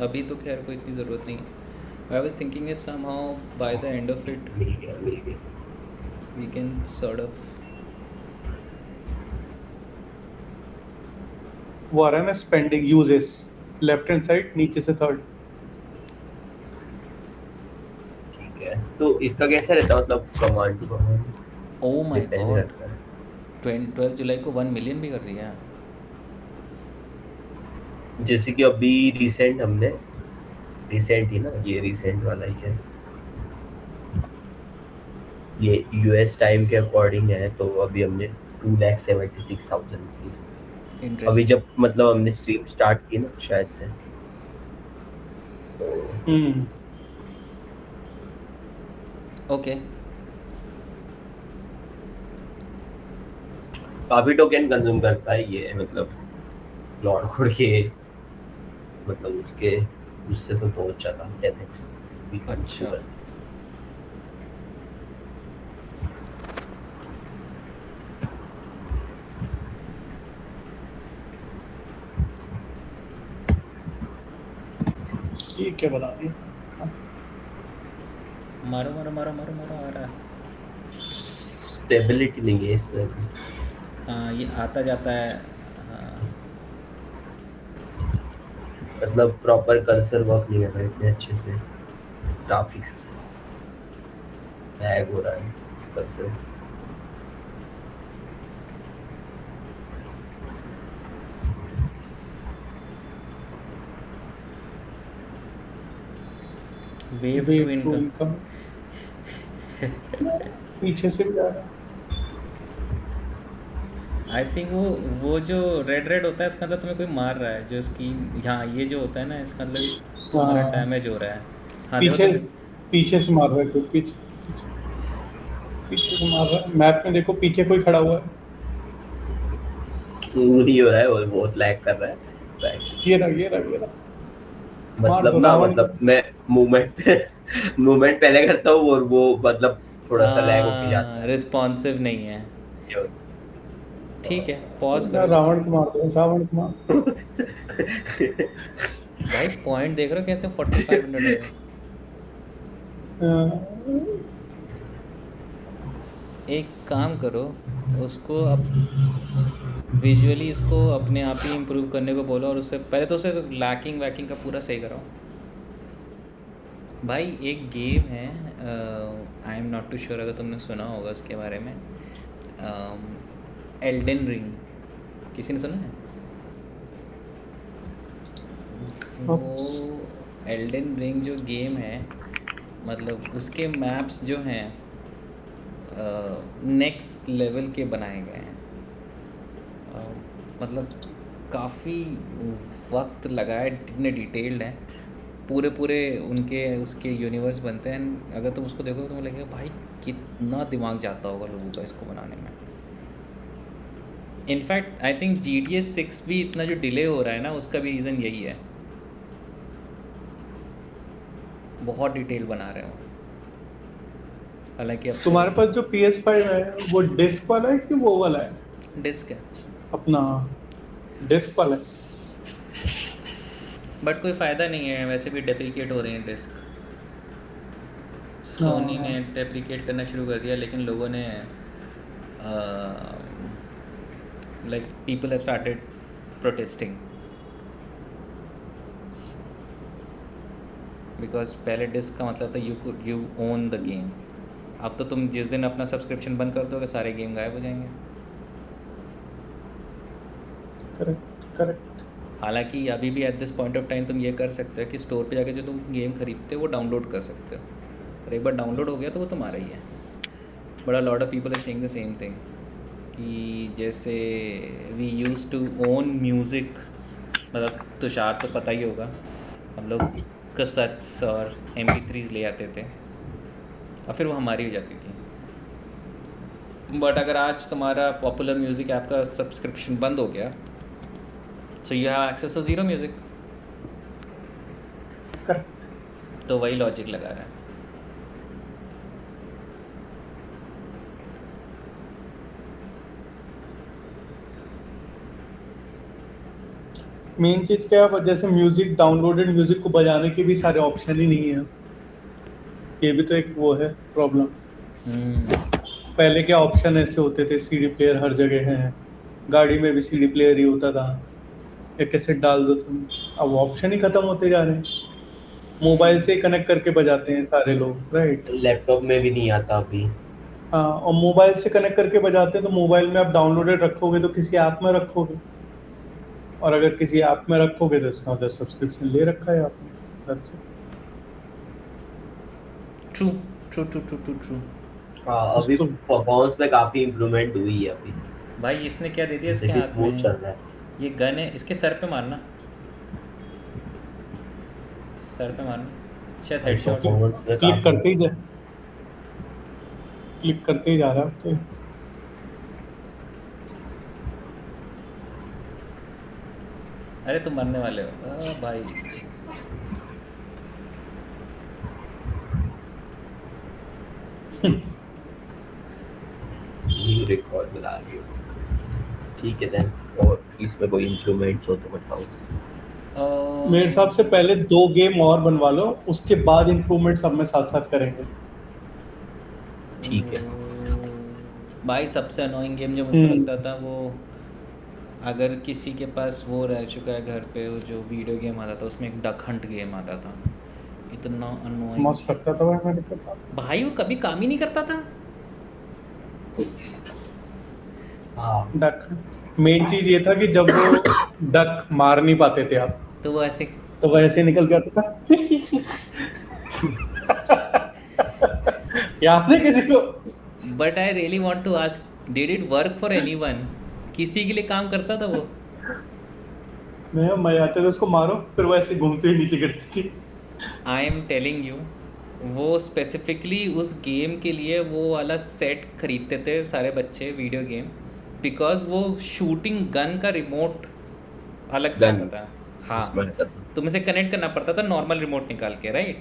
अभी तो खैर कोई इतनी ज़रूरत नहीं है। I was thinking is somehow by the end of it मिल गया। वी कैन सॉर्ट ऑफ, वो आ रहा है ना spending uses, left hand side नीचे से थर्ड। ठीक है, तो इसका कैसा रहता है, मतलब command to command oh my depend god, करता है। 12 जुलाई को 1 मिलियन भी कर दिया। जैसे कि अभी रिसेंट ही ना, ये रिसेंट वाला ही है, ये US टाइम के अकॉर्डिंग है, तो अभी हमने 2,76,000 की अभी इंटरेस्टिंग। जब मतलब हमने स्ट्रीम स्टार्ट की ना शायद से, ओके, काफी टोकन कंज्यूम करता है ये, मतलब लॉर्ड कोड के, मतलब उससे तो बहुत ज्यादा 10x भी अच्छा। ये क्या बता दिया? मारो मारो मारो मारो मारो, आ रहा है। स्टेबिलिटी नहीं है इसमें। हाँ ये आता जाता है। हाँ मतलब प्रॉपर कर्सर वर्क नहीं कर रहा है इतने अच्छे से, ग्राफिक्स लैग हो रहा है cursor. Wave to wave to income. Income. पीछे से भी आ रहा है। आई थिंक वो जो रेड रेड होता है इसका मतलब तुम्हें कोई मार रहा है, जो इसकी हाँ ये जो होता है ना इसका मतलब तुम्हारा हाँ, डैमेज हो रहा है। हाँ देखो पीछे तो पीछे से मार रहा है कोई, पीछे पीछे पीछे से मार रहा है। मैप में देखो पीछे कोई खड़ा हुआ है। नहीं हो रहा है, और बहुत लैग कर रहा है। Right. ये रहा, ये रहा, ये रहा। मार मतलब दो ना, रावण मतलब को। मैं मूवमेंट मूवमेंट पहले करता हूँ और वो मतलब थोड़ा सा लैग होके जाता हाँ है। रिस्पॉन्सिव नहीं है। ये होता ठीक है पॉज ना, करो इसको। रावण को मार दो, रावण को मार दो। है। भाई पॉइंट देख रहे हो कैसे 4500 हो गए। अ, एक काम करो, उसको अब विजुअली इसको अपने आप ही इम्प्रूव करने को बोलो, और उससे पहले तो उसे लैकिंग वैकिंग का पूरा सही कराओ। भाई एक गेम है, I am not too sure अगर तुमने सुना होगा उसके बारे में, एल्डन रिंग। किसी ने सुना है? वो एल्डन रिंग जो गेम है, मतलब उसके मैप्स जो हैं नेक्स्ट लेवल के बनाए गए हैं। मतलब काफ़ी वक्त लगा है, इतने डिटेल्ड हैं, पूरे पूरे उनके उसके यूनिवर्स बनते हैं। अगर तुम उसको देखोगे तो मुझे लगेगा भाई कितना दिमाग जाता होगा लोगों का इसको बनाने में। इनफैक्ट आई थिंक GTA 6 भी इतना जो डिले हो रहा है ना, उसका भी रीज़न यही है, बहुत डिटेल बना रहे हो। हालांकि अब तुम्हारे पास जो PS5 है वो डिस्क वाला है कि वो वाला है, डिस्क है, अपना डिस्क वाला है? बट कोई फ़ायदा नहीं है, वैसे भी डेप्रिकेट हो रही है डिस्क। सोनी हाँ, ने डेप्रिकेट करना शुरू कर दिया, लेकिन लोगों ने like people have started protesting, because पहले डिस्क का मतलब था यू ओन द गेम। अब तो तुम जिस दिन अपना सब्सक्रिप्शन बंद कर दोगे सारे गेम गायब हो जाएंगे। Correct correct. हालांकि अभी भी eight this point of time तुम ये कर सकते हो कि स्टोर पे जाके जो तुम गेम खरीदते हो वो डाउनलोड कर सकते हो, और एक बार डाउनलोड हो गया तो वो तुम्हारा ही है। बड़ा lot of people are saying the same thing कि जैसे we use to own music, मतलब तुषार तो पता ही होगा, हम लोग कैसेट्स और MP3s ले आते थे और फिर वो हमारी हो जाती थी। बट अगर आज तुम्हारा पॉपुलर म्यूज़िक ऐप का सब्सक्रिप्शन बंद हो गया, so you have access to zero music. Correct. तो वही लॉजिक लगा रहा है। मेन चीज क्या है, जैसे म्यूजिक, डाउनलोडेड म्यूजिक को बजाने के भी सारे ऑप्शन ही नहीं है। ये भी तो एक वो है प्रॉब्लम। पहले क्या ऑप्शन ऐसे होते थे, सीडी प्लेयर हर जगह है, गाड़ी में भी सीडी प्लेयर ही होता था, या कैसेट डाल दो तुम। अब ऑप्शन ही खत्म होते जा रहे हैं, मोबाइल से ही कनेक्ट करके बजाते हैं सारे लोग, राइट? लैपटॉप में भी नहीं आता अभी। हाँ, और मोबाइल से कनेक्ट करके बजाते हैं तो मोबाइल में आप डाउनलोडेड रखोगे तो किसी ऐप में रखोगे, और अगर किसी ऐप में रखोगे तो इसका मतलब सब्सक्रिप्शन ले रखा है आपने। That's it. True true true true true true. हाँ, अभी तो परफॉर्मेंस में काफी इम्प्रूवमेंट हुई है अभी, भाई इसने क्या दे दिया जैसे इसके कि हाथ स्मूथ चल में? रहा है। ये गन है, इसके सर पे मारना, सर पे मारना, शायद हेडशॉट। परफॉर्मेंस में क्लिक काफी करते ही जा, क्लिक करते ही जा रहा है अब तो। अरे तुम मरने वाले हो भाई। न्यू रिकॉर्ड बना रही हो। ठीक है देन, और इसमें कोई इम्प्रूवमेंट्स हो तो बताओ। मेरे हिसाब से पहले 2 गेम और बनवा लो, उसके बाद इम्प्रूवमेंट सब में साथ साथ करेंगे। ठीक है। भाई सबसे अनोइंग गेम जो मुझको लगता था वो, अगर किसी के पास वो रह चुका है घर पे, वो जो वीडियो गेम आता था उसमें एक डक हंट गेम आता था, इतना अनोइंग मस्त लगता था भाई मेरे को। भाई, वो कभी काम ही नहीं करता था। हाँ, डक, मेन चीज ये था कि जब वो डक मार नहीं पाते थे आप, तो वो ऐसे तो वो ऐसे निकल जाता था। याद है किसी को? But I really want to ask, did it work for anyone? किसी के लिए काम करता था वो? मैं मजा आते थे उसको मारो, फिर वो ऐसे घूमते हुए नीचे गिरती थी। आई एम टेलिंग यू, वो स्पेसिफिकली उस गेम के लिए वो वाला सेट खरीदते थे सारे बच्चे, वीडियो गेम, बिकॉज वो शूटिंग गन का रिमोट अलग से Gun. आता था। हाँ, उसमें रहता था। तुम्हें इसे कनेक्ट करना पड़ता था नॉर्मल रिमोट निकाल के, राइट?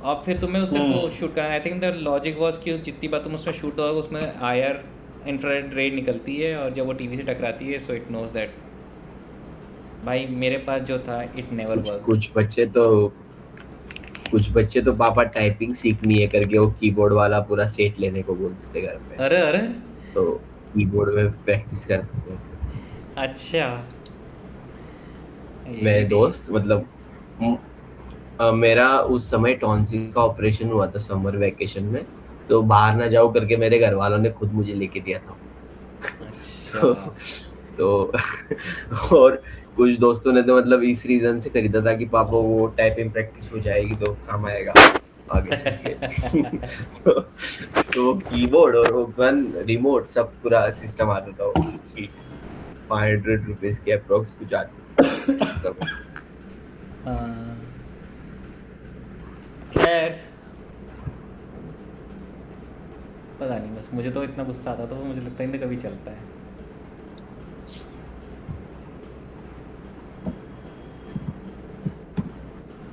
और फिर तुम्हें उससे वो शूट करना। I think the logic was कि जितनी बार तुम उसमें शूट होगा उसमें आईआर इंफ्रारेड रे निकलती है, और जब वो टीवी से टकराती है सो इट नोज दैट। भाई मेरे पास जो था इट नेवर वर्क। कुछ बच्चे तो पापा टाइपिंग सीखनी है करके वो कीबोर्ड वाला पूरा सेट लेने को बोलते थे घर पे, अरे अरे, तो कीबोर्ड में प्रैक्टिस करते थे। अच्छा। मेरे दोस्त मतलब मेरा उस समय टॉन्सिल का ऑपरेशन हुआ था समर वेकेशन में, तो बाहर ना जाओ करके मेरे घर वालों ने खुद मुझे लेके दिया था। अच्छा। तो और कुछ दोस्तों ने तो मतलब इस रीजन से खरीदा था कि पापा वो टाइपिंग प्रैक्टिस हो जाएगी तो काम आएगा आगे चल के। तो कीबोर्ड और वो गन रिमोट सब पूरा सिस्टम आता था वो 500 रुपीज के अप्रोक्स कुछ आते सब। खैर पता नहीं, बस मुझे तो इतना गुस्सा आता था, तो मुझे लगता है इन्हें कभी चलता है।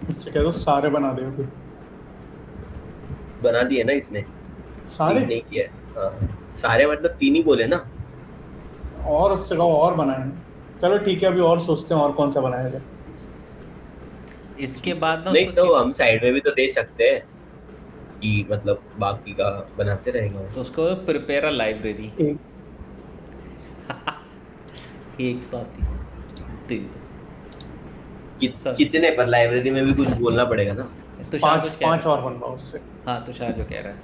इससे कह दो सारे बना दे अभी। बना दिए ना इसने, सारे सीन नहीं किया है। हाँ, सारे मतलब 3 ही बोले ना। और उससे कहो और बनाए। चलो ठीक है, अभी और सोचते हैं और कौन सा बनाया जाए। इसके बाद ना नहीं उसको तो हम साइड में भी तो दे सकते हैं कि मतलब बाकी का बनाते रहेंगे। तो उसको प्रिपेयर अ लाइब्रेरी एक एक साथ ही सर। कितने पर लाइब्रेरी में भी कुछ बोलना पड़ेगा ना। तुषार कुछ कह पांच रहा और बनवाओ उससे। है। हाँ, तुषार जो कह रहा है।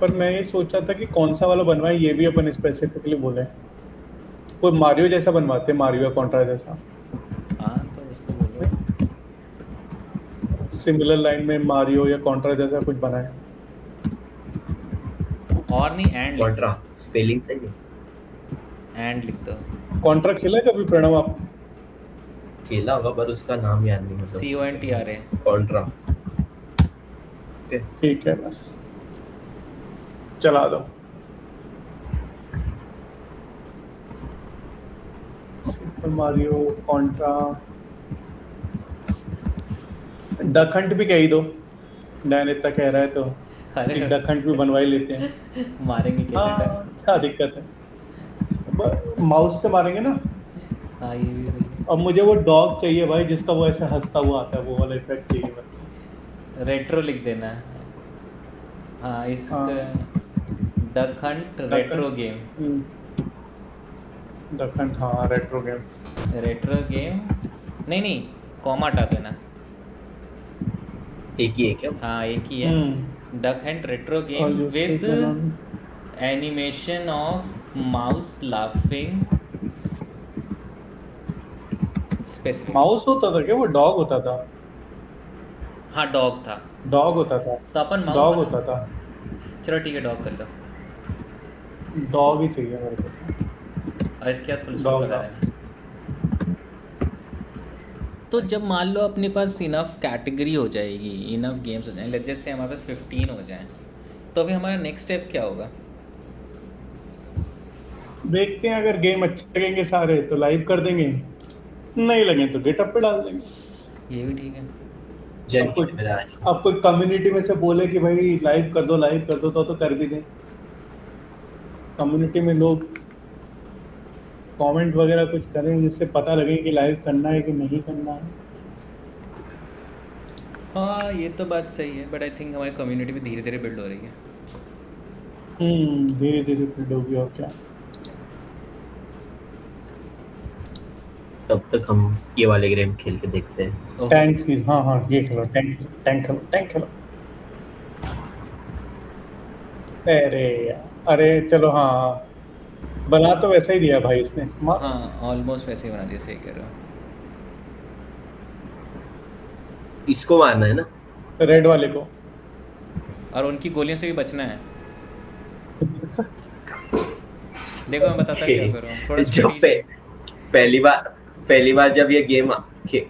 पर मैं ये सोच रहा था कि कौन सा वाला बनवाए, ये भी अपन स्पेसिफिकली बोले। कोई मारियो जैसा बनवाते हैं, मारियो या कॉन्ट्रा जैसा। हाँ तो उसको बोलो। सिमिलर लाइन में मारियो या कॉन्ट्रा जैसा कुछ बनाए। और नहीं, एंड कॉन्ट्रा स्पेलिंग सही है। एंड लिख दो। कॉन्ट्रा खेला है कभी प्रणव आप? खेला होगा पर उसका नाम याद नहीं मतलब। CONTRA। कॉन्ट्रा। ठीक है, बस चला दो। Super Mario, Contra, duck Hunt भी कह ही दो। डैन इतना कह रहा है तो अरे एक डक हंट भी बनवा ही लेते हैं। मारेंगे कैसे हाँ, डक? क्या दिक्कत है, माउस से मारेंगे ना। हाँ ये भी सही। अब मुझे वो डॉग चाहिए भाई, जिसका वो ऐसे हंसता हुआ आता है, वो वाला इफेक्ट चाहिए मेरे रेट्रो लिख देना। हाँ को। इसका हाँ, duck Hunt retro game. Duck Hunt, हाँ रेट्रो गेम। रेट्रो गेम नहीं, कॉमा हटा देना। एक ही है क्या? हाँ एक ही है। Duck Hunt retro game with animation of mouse laughing specific. Mouse होता था क्या, वो डॉग होता था? हाँ डॉग था। डॉग होता था, तो अपन डॉग माउस होता था। चलो ठीक है, डॉग कर लो। डॉग ही चाहिए मेरे को। और इसके बाद फुल स्टॉप Dog लगा का। देना। तो जब मान लो अपने पास इनफ कैटेगरी हो जाएगी, इनफ गेम्स हो जाएंगे, लेट्स से हमारे पास 15 हो जाएं, तो अभी हमारा नेक्स्ट स्टेप क्या होगा? देखते हैं, अगर गेम अच्छे लगेंगे सारे तो लाइव कर देंगे, नहीं लगे तो गिटअप पे डाल देंगे। ये भी ठीक है। अब कोई कम्युनिटी में से बोले कि भाई लाइव कर दो तो कर भी दें। कम्युनिटी में लोग कमेंट वगैरह कुछ करें जिससे पता लगे कि लाइव करना है कि नहीं करना है। हाँ ये तो बात सही है, बट आई थिंक हमारी कम्युनिटी भी धीरे धीरे बिल्ड हो रही है। धीरे धीरे बिल्ड होगी, और क्या। तब तक हम ये वाले गेम खेल के देखते हैं। टैंक सीज, हाँ ये खेलो, टैंक खेलो। अरे चलो, हाँ बना तो वैसा ही दिया भाई इसने। हाँ ऑलमोस्ट वैसे ही बना दिया, सही कह रहे हो। इसको मारना है ना, रेड वाले को। और उनकी गोलियों से भी बचना है। देखो मैं बताता हूँ क्या करो, थोड़ा जब स्ट्रेटेजी। पहली बार जब ये गेम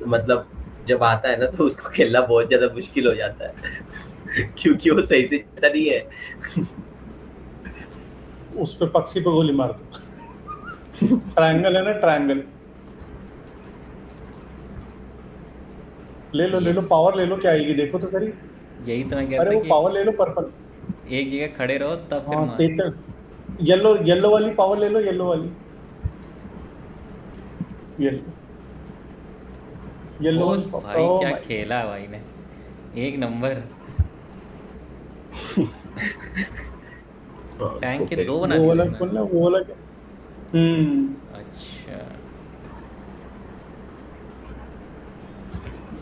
मतलब जब आता है ना, तो उसको खेलना बहुत ज्यादा मुश्किल हो जाता है क्योंकि वो सही से चलता नहीं है। उस पे पक्षी पे गोली मार दो। ट्रायंगल है ना, ट्रायंगल। ले लो Yes. पावर ले लो, क्या आएगी देखो तो सही। यही तो मैं कहता अरे वो कि पावर ले लो, पर्पल। एक जगह खड़े रहो तब फिर हाँ मार। तेज चल। येलो वाली पावर ले लो, येलो वाली। येलो ओ वाली भाई ओह क्या माय। खेला भाई ने, एक नंबर। टैंक के दो बना वो दिए वाला उसने। खोलना, वो वाला क्या। अच्छा,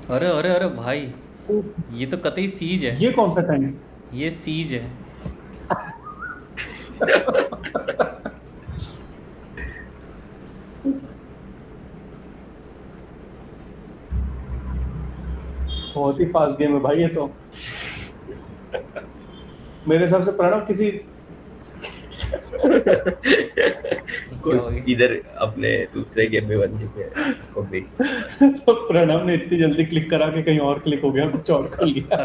अरे अरे अरे भाई, ये तो कतई सीज है। ये कौन सा टैंक। ये सीज है। बहुत ही फास्ट गेम है भाई ये तो। मेरे हिसाब से प्रणव किसी क्या हो गया? इधर अपने दूसरे गेम में बन चुके हैं इसको भी। तो प्रणव ने इतनी जल्दी क्लिक करा के कहीं और क्लिक हो गया, कुछ और खुल गया।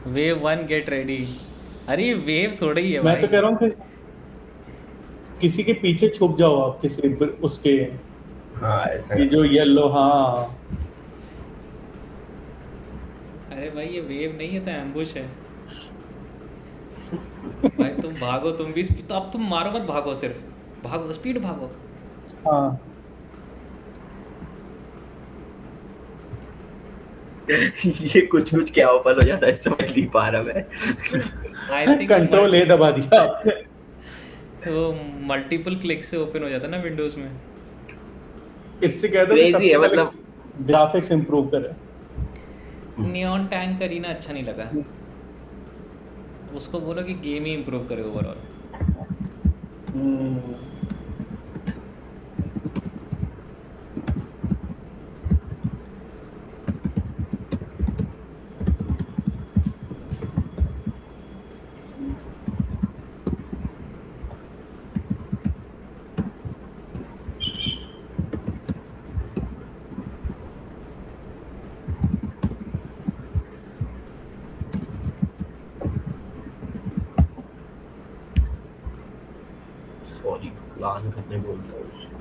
Wave 1 get ready. अरे ये वेव थोड़ा ही है मैं भाई। तो कह रहा हूँ कि किसी के पीछे छुप जाओ आप, किसी उसके। हाँ ऐसा ये जो येलो, हाँ। अरे भाई ये वेव नहीं है तो एम्बुश है। भाई तुम भागो, तुम भी तो अब तुम मारो मत, भागो, सिर्फ भागो, स्पीड भागो। हाँ ये कुछ कुछ क्या ओपन हो जाता है समझ नहीं पा रहा मैं। आई थिंक कंट्रोल ए दबा दिया आपने। वो मल्टीपल क्लिक से ओपन हो जाता है ना विंडोज में। इससे कह दो कि Crazy सबसे है, पहले मतलब ग्राफिक्स इंप्रूव करे। नियॉन टैंक करीना अच्छा नहीं लगा, उसको बोलो कि गेम ही इम्प्रूव करे ओवरऑल। सॉरी, प्लान करने बोलता हूँ उसको।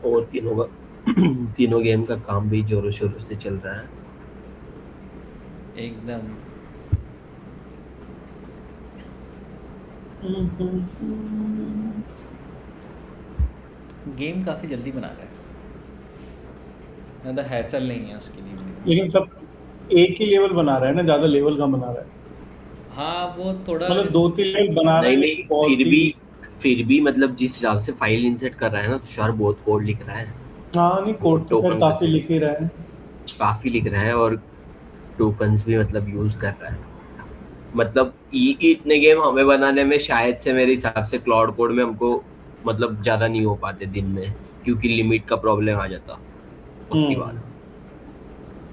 और तीनों गेम का काम भी जोरों शोरों से चल रहा है एकदम। गेम काफ़ी जल्दी बना रहा है, ज़्यादा हैसल नहीं है उसके लिए भी। लेकिन सब एक ही लेवल बना रहा है ना, ज्यादा लेवल का बना रहा है। हाँ वो थोड़ा मतलब 2-3 लेवल बना रहा है, नहीं लेकिन बहुत फिर भी मतलब जिस हिसाब से फाइल इंसर्ट कर रहा है ना, तुषार बहुत कोड लिख रहा है। हाँ नहीं, कोड तो खैर टोकन काफी लिख ही रहा है। काफी लिख रहा है और टोकन्स भी मतलब यूज कर रहा है। मतलब इतने गेम हमें बनाने में शायद से मेरे हिसाब से क्लाउड कोड में हमको मतलब ज्यादा नहीं हो पाते दिन में, क्योंकि लिमिट का प्रॉब्लम आ जाता पक्की बात।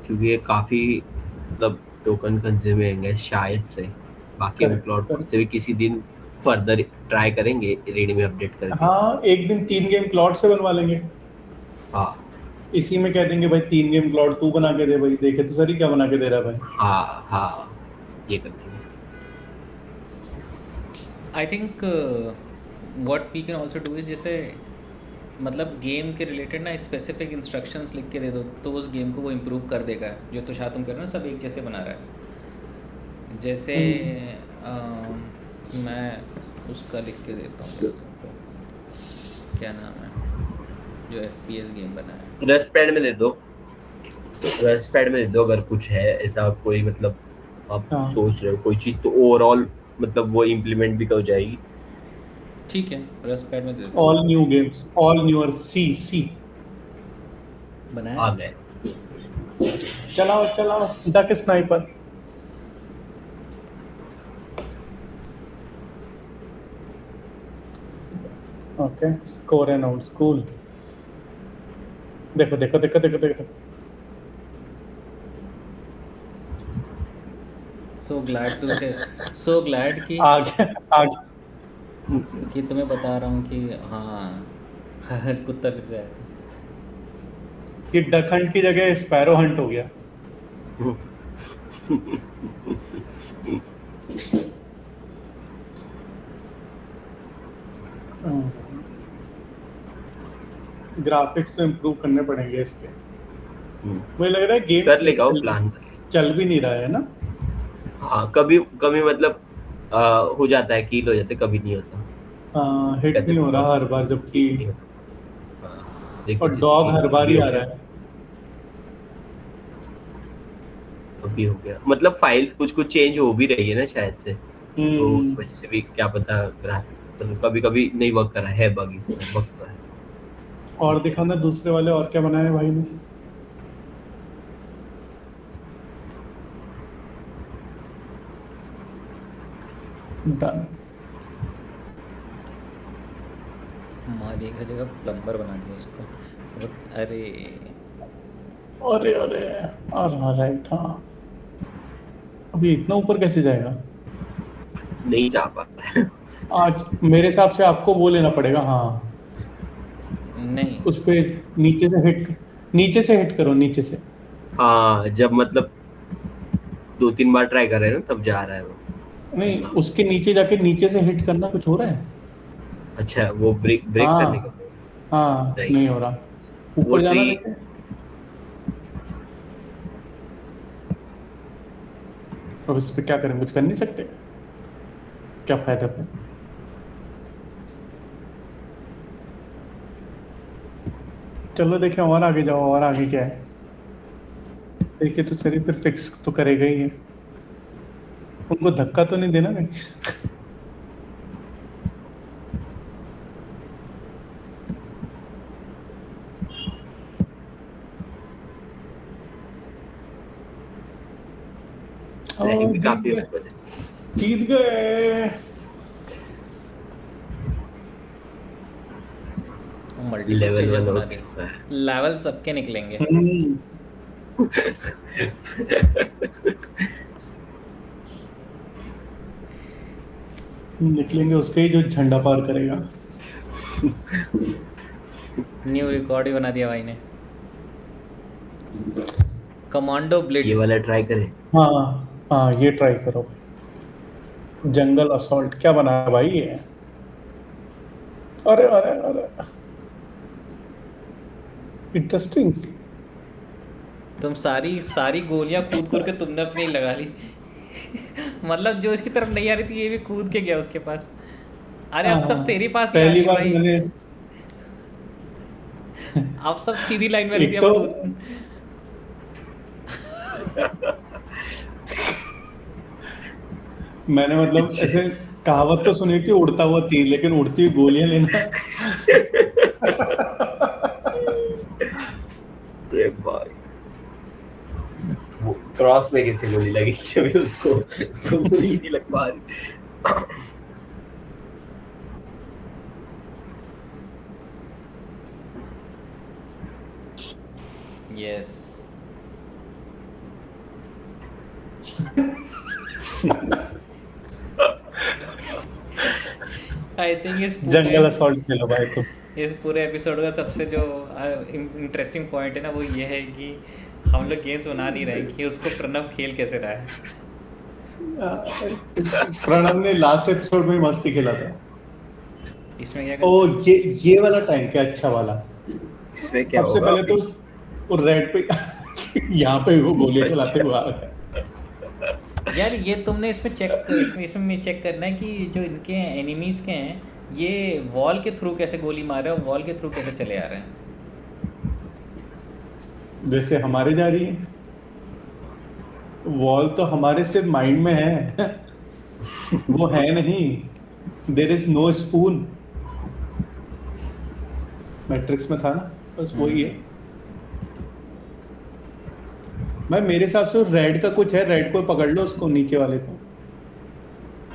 क्योंकि ये काफी मतलब टोकन कंज्यूमिंग है शायद से। बाकी हम क्लाउड कोड से भी किसी दिन फर्दर ट्राई करेंगे रीड में अपडेट करके। हाँ एक दिन 3 गेम क्लाउड से बनवा लेंगे। हाँ इसी में कह देंगे भाई 3 गेम क्लाउड तू बना के दे भाई, देखे तो सही क्या बना के दे रहा है भाई। हाँ ये करते हैं। I think what we can also do is, जैसे मतलब गेम के रिलेटेड ना स्पेसिफिक इंस्ट्रक्शंस लिख के दे दो तो उस गेम को वो इम्प्रूव कर देगा। जो तुषार तुम कह रहे हो ना, सब एक जैसे बना रहा है। जैसे मैं उसका लिख के देता हूँ तुमको, क्या नाम है जो FPS गेम बना है। रसपैड में दे दो अगर कुछ है ऐसा कोई, मतलब आप सोच रहे हो कोई चीज तो ओवरऑल मतलब वो इम्प्लीमेंट भी हो जाएगी। ठीक है, रसपैड में दे दो। All new games, all newer सी बनाया आ गए। चलाओ चलाओ duck sniper. Okay score and out school. देखो देखो देखो देखो देखो सो ग्लैड आगे आगे। कि तुम्हें बता रहा हूँ कि हाँ कुत्ता फिर से आया था। ये डक हंट की जगह स्पैरो हंट हो गया। ग्राफिक्स तो इम्प्रूव करने पड़ेंगे इसके। मुझे लग रहा है गेम कर लेगा वो, प्लान कर लेगा। चल भी नहीं रहा है ना। हाँ कभी कभी मतलब हो जाता है, कील हो जाता है, कभी नहीं होता। हिट कहते नहीं हो रहा हर प्रॉब्लम बार जबकि। नहीं होता। हाँ, देखो और जैसे डॉग कि हर बार अभी ही हो आ गया, रहा है। अभी हो गया, मतलब फाइल्स कुछ कुछ चेंज हो भी रही है ना शायद से, तो उस हम्म। वजह से भी क्या पता ग्राफिक मतलब कभी कभी नहीं वर्क कर रहा है, बग इसमें वर्क कर रहा है। और दिखाना दूसरे वाले और क्या बनाया है भाई ने। डन। माली का जगह प्लम्बर बना दिया इसको। अरे अरे अरे राइट हाँ। अभी इतना ऊपर कैसे जाएगा। नहीं जा पा रहा है। आज मेरे हिसाब से आपको वो लेना पड़ेगा हाँ। नहीं, उस पे नीचे से हिट करो नीचे से। हाँ जब मतलब 2-3 बार ट्राई कर रहे हैं ना तब जा रहा है वो नहीं ऐसा। उसके नीचे जाके नीचे से हिट करना कुछ हो रहा है। अच्छा वो ब्रेक ब्रेक करने का। हाँ हाँ नहीं, नहीं हो रहा। वो ऊपर ट्री। जाना देखे। अब इस पे क्या करें कुछ कर नहीं सकते। क्या फायदा फिर। चलो देखें और आगे जाओ और आगे क्या है। देखिए तो चलिए फिर फिक्स तो करेगा ही है। उनको धक्का तो नहीं देना कहीं। ओ रैंक भी जीत काफी गए ऊपर है। जीत गए। मल्टीपल लेवल स्टेजेस 1 हो बना दिए, चुका है। लेवल सबके निकलेंगे। हम्म। निकलेंगे उसका ही जो झंडा पार करेगा। न्यू रिकॉर्ड ही बना दिया भाई ने। कमांडो ये ब्लिट्स। वाला ट्राई करें। हाँ हाँ ये ट्राई करो भाई। जंगल असॉल्ट क्या बनाया भाई ये। अरे अरे अरे इंटरेस्टिंग। तुम सारी सारी गोलियां कूद कूद के तुमने अपनी ही लगा ली। मतलब जो इसकी तरफ नहीं आ रही थी ये भी कूद के गया उसके पास। अरे अब सब तेरे पास ही आ पहली रही है बार भाई। मैंने अब सब सीधी लाइन में आ रही थी, एक अब तो कूद। मैंने मतलब ऐसे कहावत तो सुनी थी उड़ता हुआ तीर लेकिन उड़ती हुई गोलियां लेना। अरे भाई वो क्रॉस में कैसे गोली लगी अभी उसको उसको गोली नहीं लग पा रही। Yes. I think jungle assault खेलो भाई तुम। इस पूरे एपिसोड का सबसे जो इंटरेस्टिंग पॉइंट है ना वो ये है कि हम लोग गेम्स बना नहीं रहे कि उसको प्रणव खेल कैसे रहा है। प्रणव ने लास्ट एपिसोड में मस्ती खेला था। इसमें क्या ओ करना है? ये वाला टाइम क्या अच्छा वाला। इसमें क्या सबसे होगा पहले अभी? तो वो रेड पे यहाँ पे वो गोलियां चलाते अच्छा हुए आ रहा है। यार ये तुमने इसमें चेक करना है कि जो इनके एनिमीज के हैं ये वॉल के थ्रू कैसे गोली मार रहे हैं और वॉल के थ्रू कैसे चले आ रहे हैं। जैसे हमारे जा रही है। वॉल तो हमारे सिर्फ माइंड में है। वो है नहीं। There is no spoon. Matrix में था ना बस वही है। भाई मेरे हिसाब से रेड का कुछ है, रेड को पकड़ लो, उसको नीचे वाले को,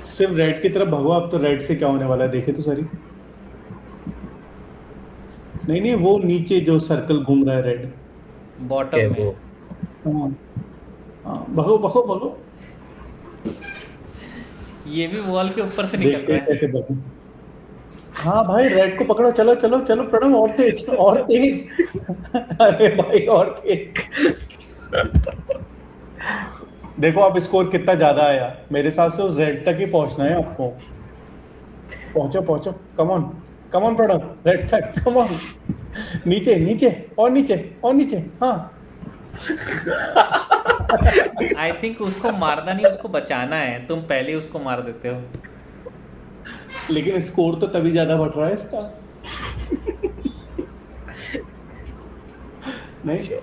सिर्फ रेड की तरफ भगो आप, तो रेड से क्या होने वाला है देखे तो सही। नहीं नहीं, वो नीचे जो सर्कल घूम रहा है रेड। क्या बॉटम वो? में। हाँ हाँ, भगो भगो भगो। ये भी वॉल के ऊपर से निकल देखते रहा हैं है। कैसे भगो। हाँ भाई रेड को पकड़ो, चलो चलो चलो प्रणव, और तेज और तेज। अरे भाई और तेज। देखो आप स्कोर कितना ज्यादा आया, मेरे हिसाब से उस रेड तक ही पहुंचना है आपको। पहुंचो पहुंचो, कम ऑन प्रणव, रेड तक कम ऑन। नीचे नीचे और नीचे और नीचे, हाँ। आई थिंक उसको मारना नहीं, उसको बचाना है, तुम पहले उसको मार देते हो। लेकिन स्कोर तो तभी ज्यादा बढ़ रहा है इसका। नहीं,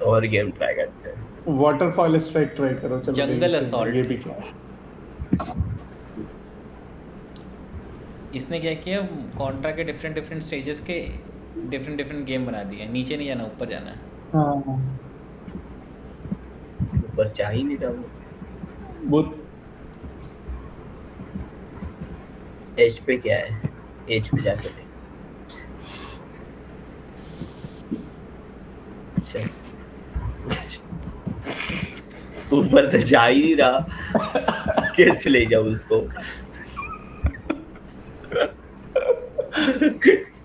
और गेम ट्राई करते हैं। वाटरफॉल स्ट्राइक ट्राई करो, चलो जंगल देखते हैं ये असॉल्ट। भी क्या है। इसने क्या किया, कॉन्ट्रा के डिफरेंट डिफरेंट स्टेजेस के डिफरेंट डिफरेंट गेम बना दिए। नीचे नहीं जाना, ऊपर जाना है। हाँ ऊपर जा ही नहीं रहा वो। वो एज पे क्या है? एज पे जा सकते। अच्छा, ऊपर तो जा ही नहीं रहा, कैसे ले जाऊं उसको?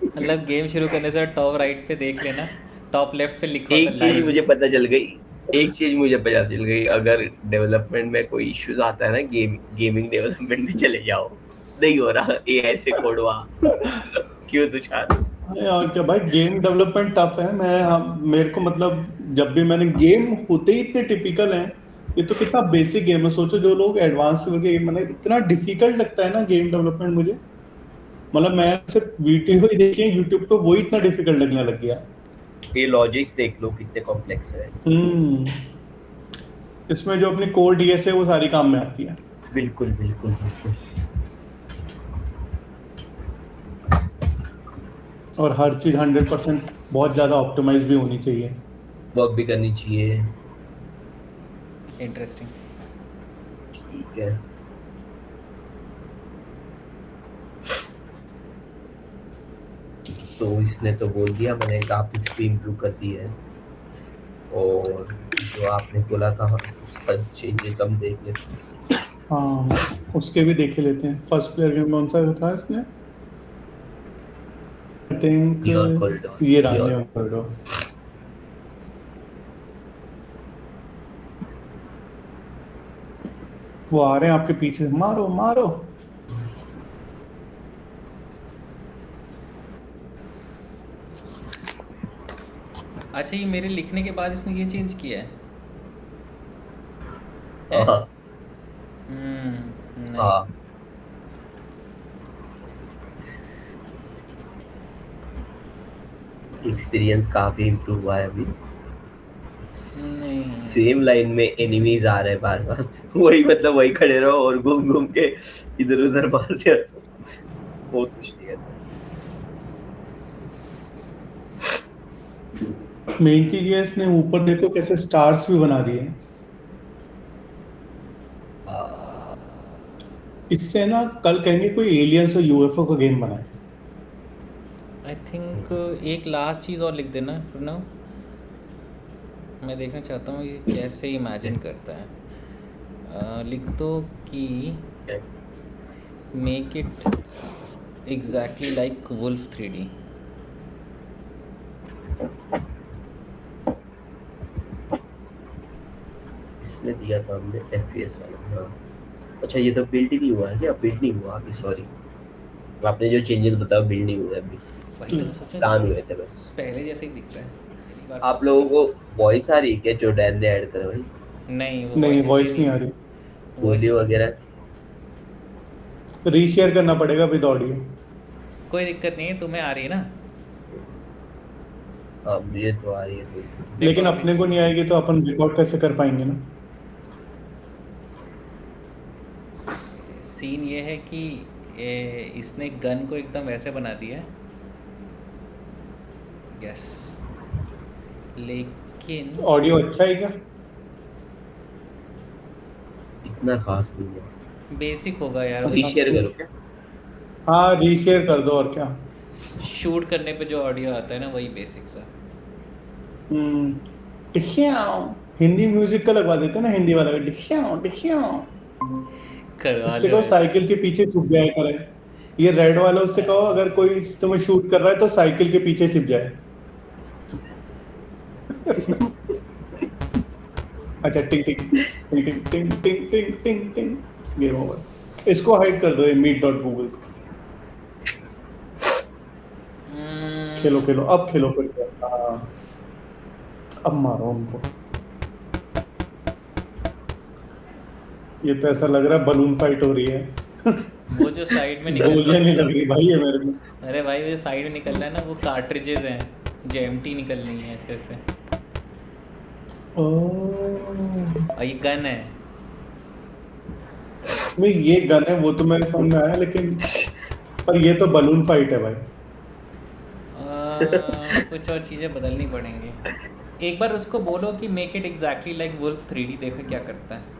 मतलब गेम शुरू करने से टॉप राइट पे देख लेना, टॉप लेफ्ट पे लिखा होता एक है चीज मुझे लाइव्स। पता चल गई, एक चीज मुझे पता चल गई, अगर डेवलपमेंट में कोई इश्यूज आता है ना, गेमिंग डेवलपमेंट में चले जाओ, नहीं हो रहा एआई से कोडवा। क्यों तुषार? और क्या भाई, गेम डेवलपमेंट टफ है। मेरे को मतलब जब भी मैंने गेम होते ही इतने टिपिकल हैं। ये तो कितना बेसिक गेम है, सोचो जो लोग एडवांस लेवल के गेम बनाए, इतना डिफिकल्ट लगता है ना गेम डेवलपमेंट मुझे। मतलब मैं सिर्फ वीडियो ही देखी यूट्यूब पे, वही इतना डिफिकल्ट लगने लग गया। ये लॉजिक्स देख लो कितने कॉम्प्लेक्स है। हम्म। इसमें जो अपनी कोर डीएस है वो सारी काम में आती है। बिल्कुल बिल्कुल बिल्कुल। और हर चीज 100% बहुत ज्यादा ऑप्टिमाइज भी होनी चाहिए। वर्क भी करनी चाहिए। इंटरेस्टिंग। ठीक है। तो इसने तो बोल दिया, मैंने ग्राफिक्स भी इम्प्रूव कर दी है, और जो आपने बोला था उसका चेंजेस हम देख लेते हैं। हाँ उसके भी देखे लेते हैं। फर्स्ट प्लेयर गेम कौन सा था इसने, आई थिंक नियॉन कॉरिडोर। ये रहा नियॉन कॉरिडोर। वो आ रहे हैं आपके पीछे, मारो मारो। अच्छा, ये मेरे लिखने के बाद इसने ये चेंज किया है? हाँ नहीं। हाँ। एक्सपीरियंस काफी इम्प्रूव हुआ है अभी। नहीं। सेम लाइन में एनिमीज आ रहे हैं बार बार। वही मतलब वही खड़े रहो और घूम घूम के इधर उधर मारते रहो, बहुत कुछ नहीं करता। मेन चीज ये इसने ऊपर देखो कैसे स्टार्स भी बना दिए हैं। इससे ना कल कहेंगे कोई एलियंस और यूएफओ का गेम बनाए। आई थिंक एक लास्ट चीज़ और लिख देना प्रणव, मैं देखना चाहता हूँ ये कैसे इमेजिन करता है। लिख दो कि make it exactly like wolf 3D। इसमें दिया था हमने एफपीएस वाला। हाँ अच्छा, ये तो बिल्ड ही नहीं हुआ है क्या? बिल्ड नहीं हुआ अभी, सॉरी। आपने जो चेंजेस बताया बिल्ड नहीं हुआ अभी, वही तो मैं सोच रहा प्लान हूँ, हुए थे बस। पहले जैसे ही दिखता है पहली बार। आप लोगों को वॉइस आ रही है क्या जो डैन ने ऐड करा भाई? नहीं, वो नहीं वॉइस वॉइस नहीं आ रही, ऑडियो वगैरह? रीशेयर करना पड़ेगा विद ऑडियो। कोई दिक्कत नहीं है, तुम्हें आ रही है ना? हाँ मुझे तो आ रही है थोड़ी। लेकिन अपने को नहीं आएगी तो अपन रिकॉर्ड कैसे कर पाएंगे ना। सीन ये है कि इसने गन को एकदम वैसे बना दिया है। यस, लेकिन ऑडियो अच्छा है क्या? इतना खास नहीं है। बेसिक होगा यार, उतना रीशेयर करो क्या? हाँ रीशेयर कर दो और क्या। शूट करने पे जो ऑडियो आता है ना वही बेसिक सा। डिश्याओ। हिंदी म्यूजिक का लगवा देते ना, हिंदी वाला डिश्याओ डिश्याओ। करवा इससे लो कहो ऐसे। साइकिल के पीछे छुप जाए करे। ये रेड वाला उससे कहो अगर कोई तुम्हें शूट कर रहा है तो साइकिल के पीछे छिप जाए। अच्छा टिंग टिंग टिंग टिंग टिंग टिंग टिंग टिंग टिंग। Game over. इसको हाइड कर दो ये मीट डॉट गूगल। खेलो खेलो अब खेलो फिर से। हाँ अब मारो उनको। ये तो ऐसा लग रहा है बलून फाइट हो रही है। वो जो साइड में निकल गोलियां नहीं लग रही भाई ये मेरे को। अरे भाई वो जो साइड में निकल रहा है ना वो कार्ट्रिजेज हैं जो एम्प्टी निकल रही हैं ऐसे ऐसे। ओह। और ये गन है। नहीं ये गन है वो तो मेरे समझ में आया लेकिन पर ये तो बलून फाइट है भाई। कुछ और चीज़ें बदलनी पड़ेंगी। एक बार उसको बोलो कि make it exactly like wolf 3D, देखो क्या करता है।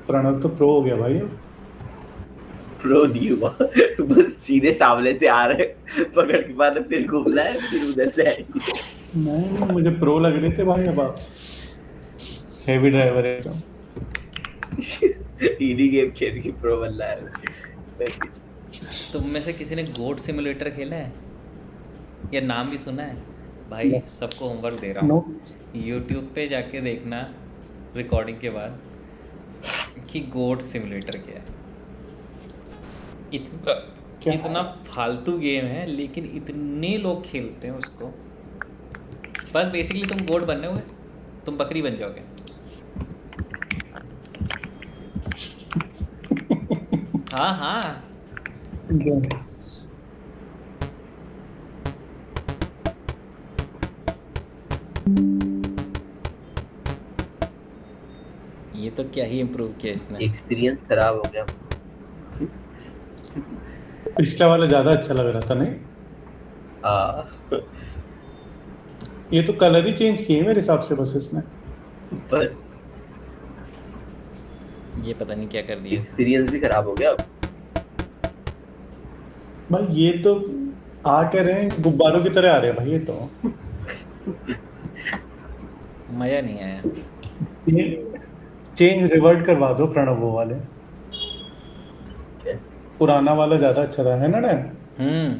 प्रणव तो प्रो हो गया भाई अब। प्रो नहीं हुआ, बस सीधे सामने से आ रहे, पकड़ के बाद फिर घूमना है, फिर उधर से आएंगे। नहीं मुझे प्रो लग रहे थे भाई अब आप। हेवी ड्राइवर है एकदम। इन्हीं गेम खेल के प्रो बनना है। तुम में से किसी ने गोट सिमुलेटर खेला है या नाम भी सुना है? भाई सबको होमवर्क दे रहा नो। हूँ, यूट्यूब पे जाके देखना रिकॉर्डिंग के बाद कि गोट सिमुलेटर क्या है। इतना क्या? इतना फालतू गेम है लेकिन इतने लोग खेलते हैं उसको। बस बेसिकली तुम गोट बनने हुए, तुम बकरी बन जाओगे। हाँ हाँ। ये तो क्या ही इम्प्रूव किया इसने। एक्सपीरियंस खराब हो गया। पिछला वाला ज्यादा अच्छा लग रहा था नहीं? ये तो कलर ही चेंज किए मेरे हिसाब से बस इसमें। बस ये पता नहीं क्या कर दिया। एक्सपीरियंस भी खराब हो गया। भाई ये तो आ क्या रहे हैं गुब्बारों की तरह आ रहे हैं भाई ये तो। मज़ा नहीं आया। चेंज रिवर्ट करवा दो प्रणव वो वाले। पुराना वाला ज्यादा अच्छा था है ना डैन?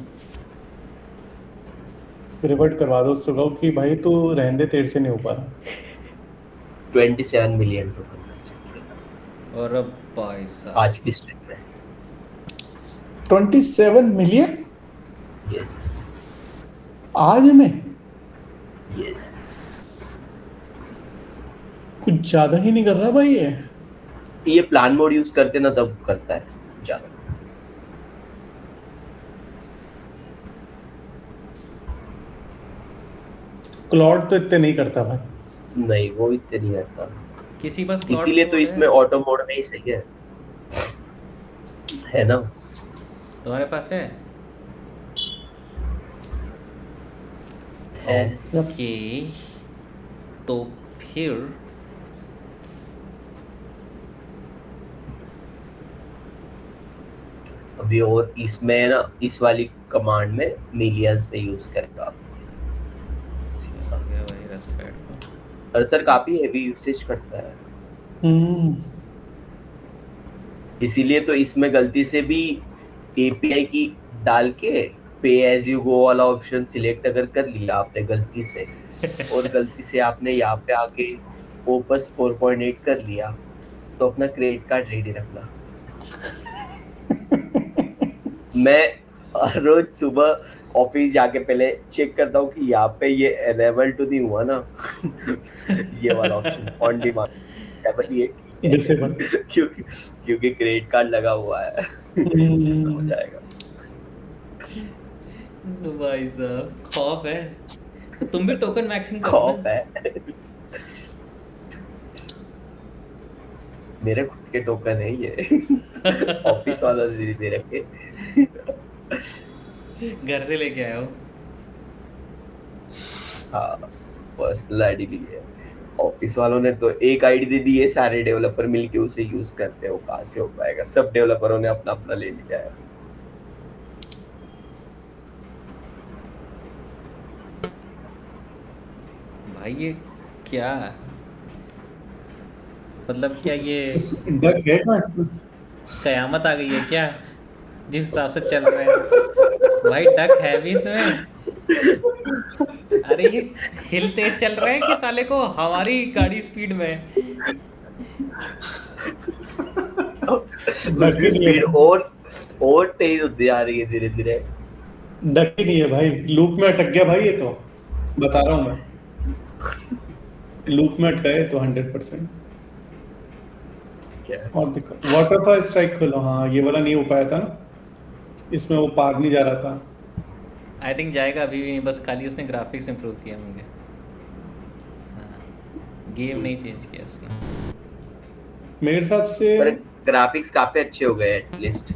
रिवर्ट करवा दो उसको कहो कि भाई तू रहने दे तेरे से नहीं हो पा रहा। 27 मिलियन और अब भाई साहब आज की स्ट्रीम में। 27 मिलियन यस आज में? यस। कुछ ज्यादा ही नहीं कर रहा भाई ये प्लान मोड यूज करते ना तब करता है ज्यादा। क्लॉड तो इतने नहीं करता भाई। नहीं वो इतने नहीं करता, किसी बस इसीलिए तो इसमें ऑटो मोड में ही सही है ना? तुम्हारे पास है? ओके तो फिर अभी और इसमें ना इस वाली कमांड में मिलियंस में यूज करेगा। कर्सर काफी हेवी यूसेज करता है, इसीलिए तो इसमें गलती से भी एपीआई की डाल के पे एज यू गो वाला ऑप्शन सिलेक्ट अगर कर लिया आपने गलती से और गलती से आपने यहाँ पे आके ओपस 4.8 कर लिया तो अपना क्रेडिट कार्ड रेडी रखना। मैं हर रोज सुबह ऑफिस जाके पहले चेक करता हूँ कि यहाँ पे ये एनेबल तो नहीं हुआ ना ये वाला ऑप्शन ऑन डिमांड डबल ये क्योंकि क्रेडिट कार्ड लगा हुआ है हो जाएगा। भाई साहब खौफ है, तो तुम भी टोकन मैक्सिंग करो खौफ है। मेरे खुद के टोकन है ये ऑफिस वाला दे रखे। घर से लेके आया हो? हाँ, पर्सनल आईडी भी है। ऑफिस वालों ने तो एक आईडी दे दी है, सारे डेवलपर मिलके उसे यूज करते हैं। वो कहाँ से हो पाएगा? सब डेवलपरों ने अपना अपना ले लिया है। भाई ये क्या, मतलब क्या ये डक है कहाँ इसमें? कयामत आ गई है क्या, जिस हिसाब से चल रहा है? भाई डक है भी इसमें? अरे ये हिल तेज चल रहा है कि साले को हमारी गाड़ी स्पीड में? डक उसकी ही नहीं है, स्पीड और तेज होती जा रही है धीरे धीरे। डक ही नहीं है भाई, लूप में अटक गया भाई ये तो, बता रहा हूँ मैं, लूप में अटका है तो 100%। क्या और देखो वाटरफॉल स्ट्राइक खोलो, हाँ ये वाला नहीं हो पाया था ना, इसमें वो पार नहीं जा रहा था। आई थिंक जाएगा अभी भी नहीं, बस खाली उसने ग्राफिक्स इम्प्रूव किया होंगे। हाँ, गेम नहीं चेंज किया उसने। मेरे हिसाब से पर ग्राफिक्स काफी अच्छे हो गए एटलीस्ट।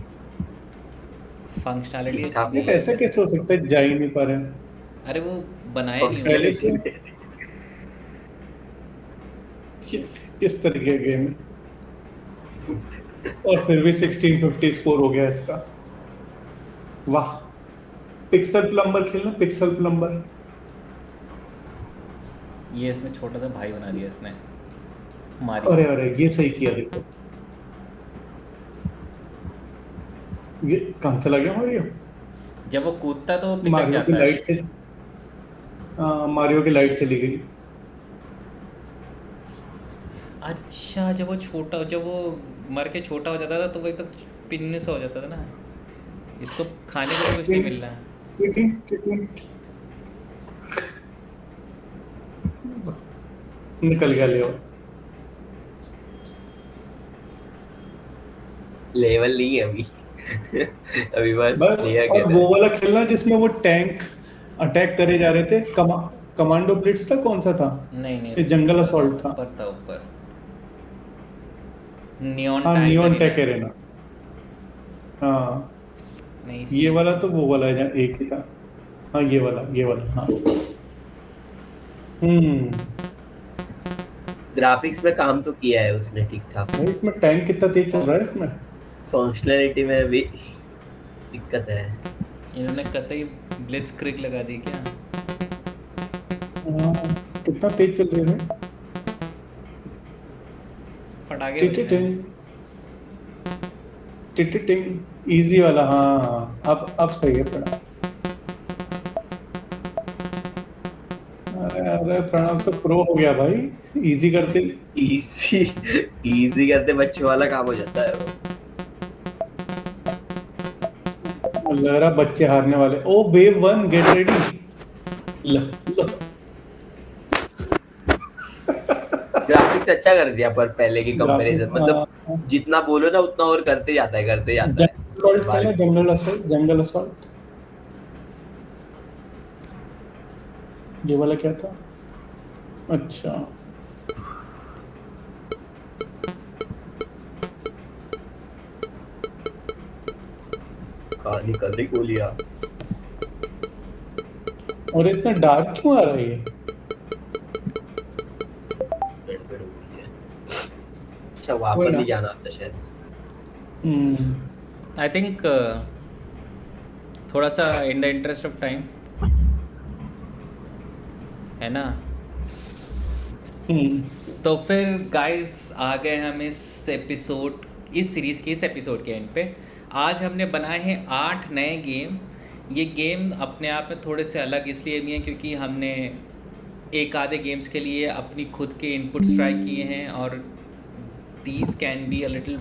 फंक्शनैलिटी ठीक ठाक अच्छी ये है। ऐसा कैसे हो सकता है, जा ही नहीं पा रहे हैं? अरे वो बनाया नहीं पहले उन्होंने। तो किस तरीके का गेम है, और फिर भी 1650 स्कोर हो गया इसका। वाह, पिक्सल प्लम्बर खेलना, पिक्सल प्लम्बर। ये इसमें छोटा सा भाई बना दिया इसने, अरे मारियो। अरे ये सही किया, देखो ये कहाँ चला गया मारियो? जब वो कूदता तो वो पिचक मारियो की जाता है। लाइट से, मारियो की लाइट चली गई। अच्छा, जब वो मर के छोटा हो जाता था तो वो एकदम पिन्नू सा हो जाता था ना। इसको खाने को भी कुछ नहीं मिल रहा है। निकल गया ले। लेवल नहीं है अभी। अभी बस बस, प्लेयर और खेला वो है। वाला खेलना जिसमें वो टैंक अटैक करे जा रहे थे, कमांडो ब्लिट्स था, कौन सा था? नहीं नहीं, ये जंगल असॉल्ट था। ऊपर था, ऊपर नियॉन हाँ tank neon arena. Tech arena. हाँ नहीं ये सी। वाला तो वो वाला है जहाँ एक ही था। हाँ ये वाला हाँ। ग्राफिक्स में काम तो किया है उसने ठीक ठाक। भाई इसमें टैंक कितना तेज चल रहा है इसमें। फंक्शनैलिटी में भी दिक्कत है। इन्होंने कतई ब्लिट्जक्रिग लगा दी क्या? हाँ, कितना तेज चल रहा है। पटाखे बज रहे हैं। टिटिटिंग टिटिटिंग इजी वाला, हाँ हाँ अब सही है प्रणव। अरे प्रणव तो प्रो हो गया भाई, इजी करते। इजी इजी करते बच्चे वाला काम हो जाता है वो। लग रहा बच्चे हारने वाले। ओ वेव 1 गेट रेडी। लो लो। ग्राफिक्स अच्छा कर दिया पर पहले की कंपैरिजन, मतलब हाँ, जितना बोलो ना उतना और करते जाता है। जंगल असॉल्ट खेला, जंगल असॉल्ट। ये वाला क्या था? अच्छा कहाँ निकल रही गोलियां। और इतना डार्क क्यों आ रहा है ये? गड़बड़ हो गई है। अच्छा वहां कोई पर ना। नहीं जाना आता शायद। आई थिंक थोड़ा सा in the interest of time, है ना? तो फिर गाइस आ गए हम इस सीरीज़ के इस एपिसोड के एंड पे। आज हमने बनाए हैं 8 नए गेम। ये गेम अपने आप में थोड़े से अलग इसलिए भी हैं क्योंकि हमने एक आधे गेम्स के लिए अपनी खुद के इनपुट्स ट्राई किए हैं, और these can be a little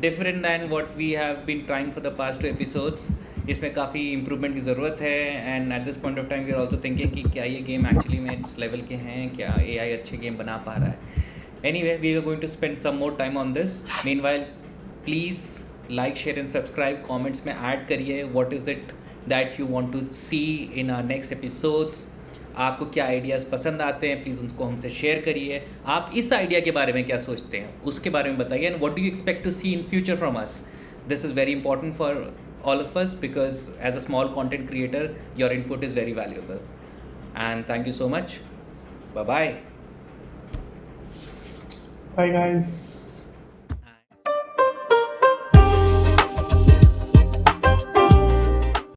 different than what we have been trying for the past 2 episodes. इसमें काफ़ी इम्प्रूवमेंट की ज़रूरत है, and at this point of time we are also thinking कि क्या ये गेम एक्चुअली में इस लेवल के हैं, क्या AI अच्छे गेम बना पा रहा है। Anyway we are going to spend some more time on this. Meanwhile please like share and subscribe, comments में ऐड करिए what is it that you want to see in our next episodes. आपको क्या ideas पसंद आते हैं, please उनको हमसे share करिए। आप इस आइडिया के बारे में क्या सोचते हैं उसके बारे में बताइए, and what do you expect to see in future from us. This is very important for all of us, because as a small content creator, your input is very valuable. And thank you so much. Bye bye. Bye guys.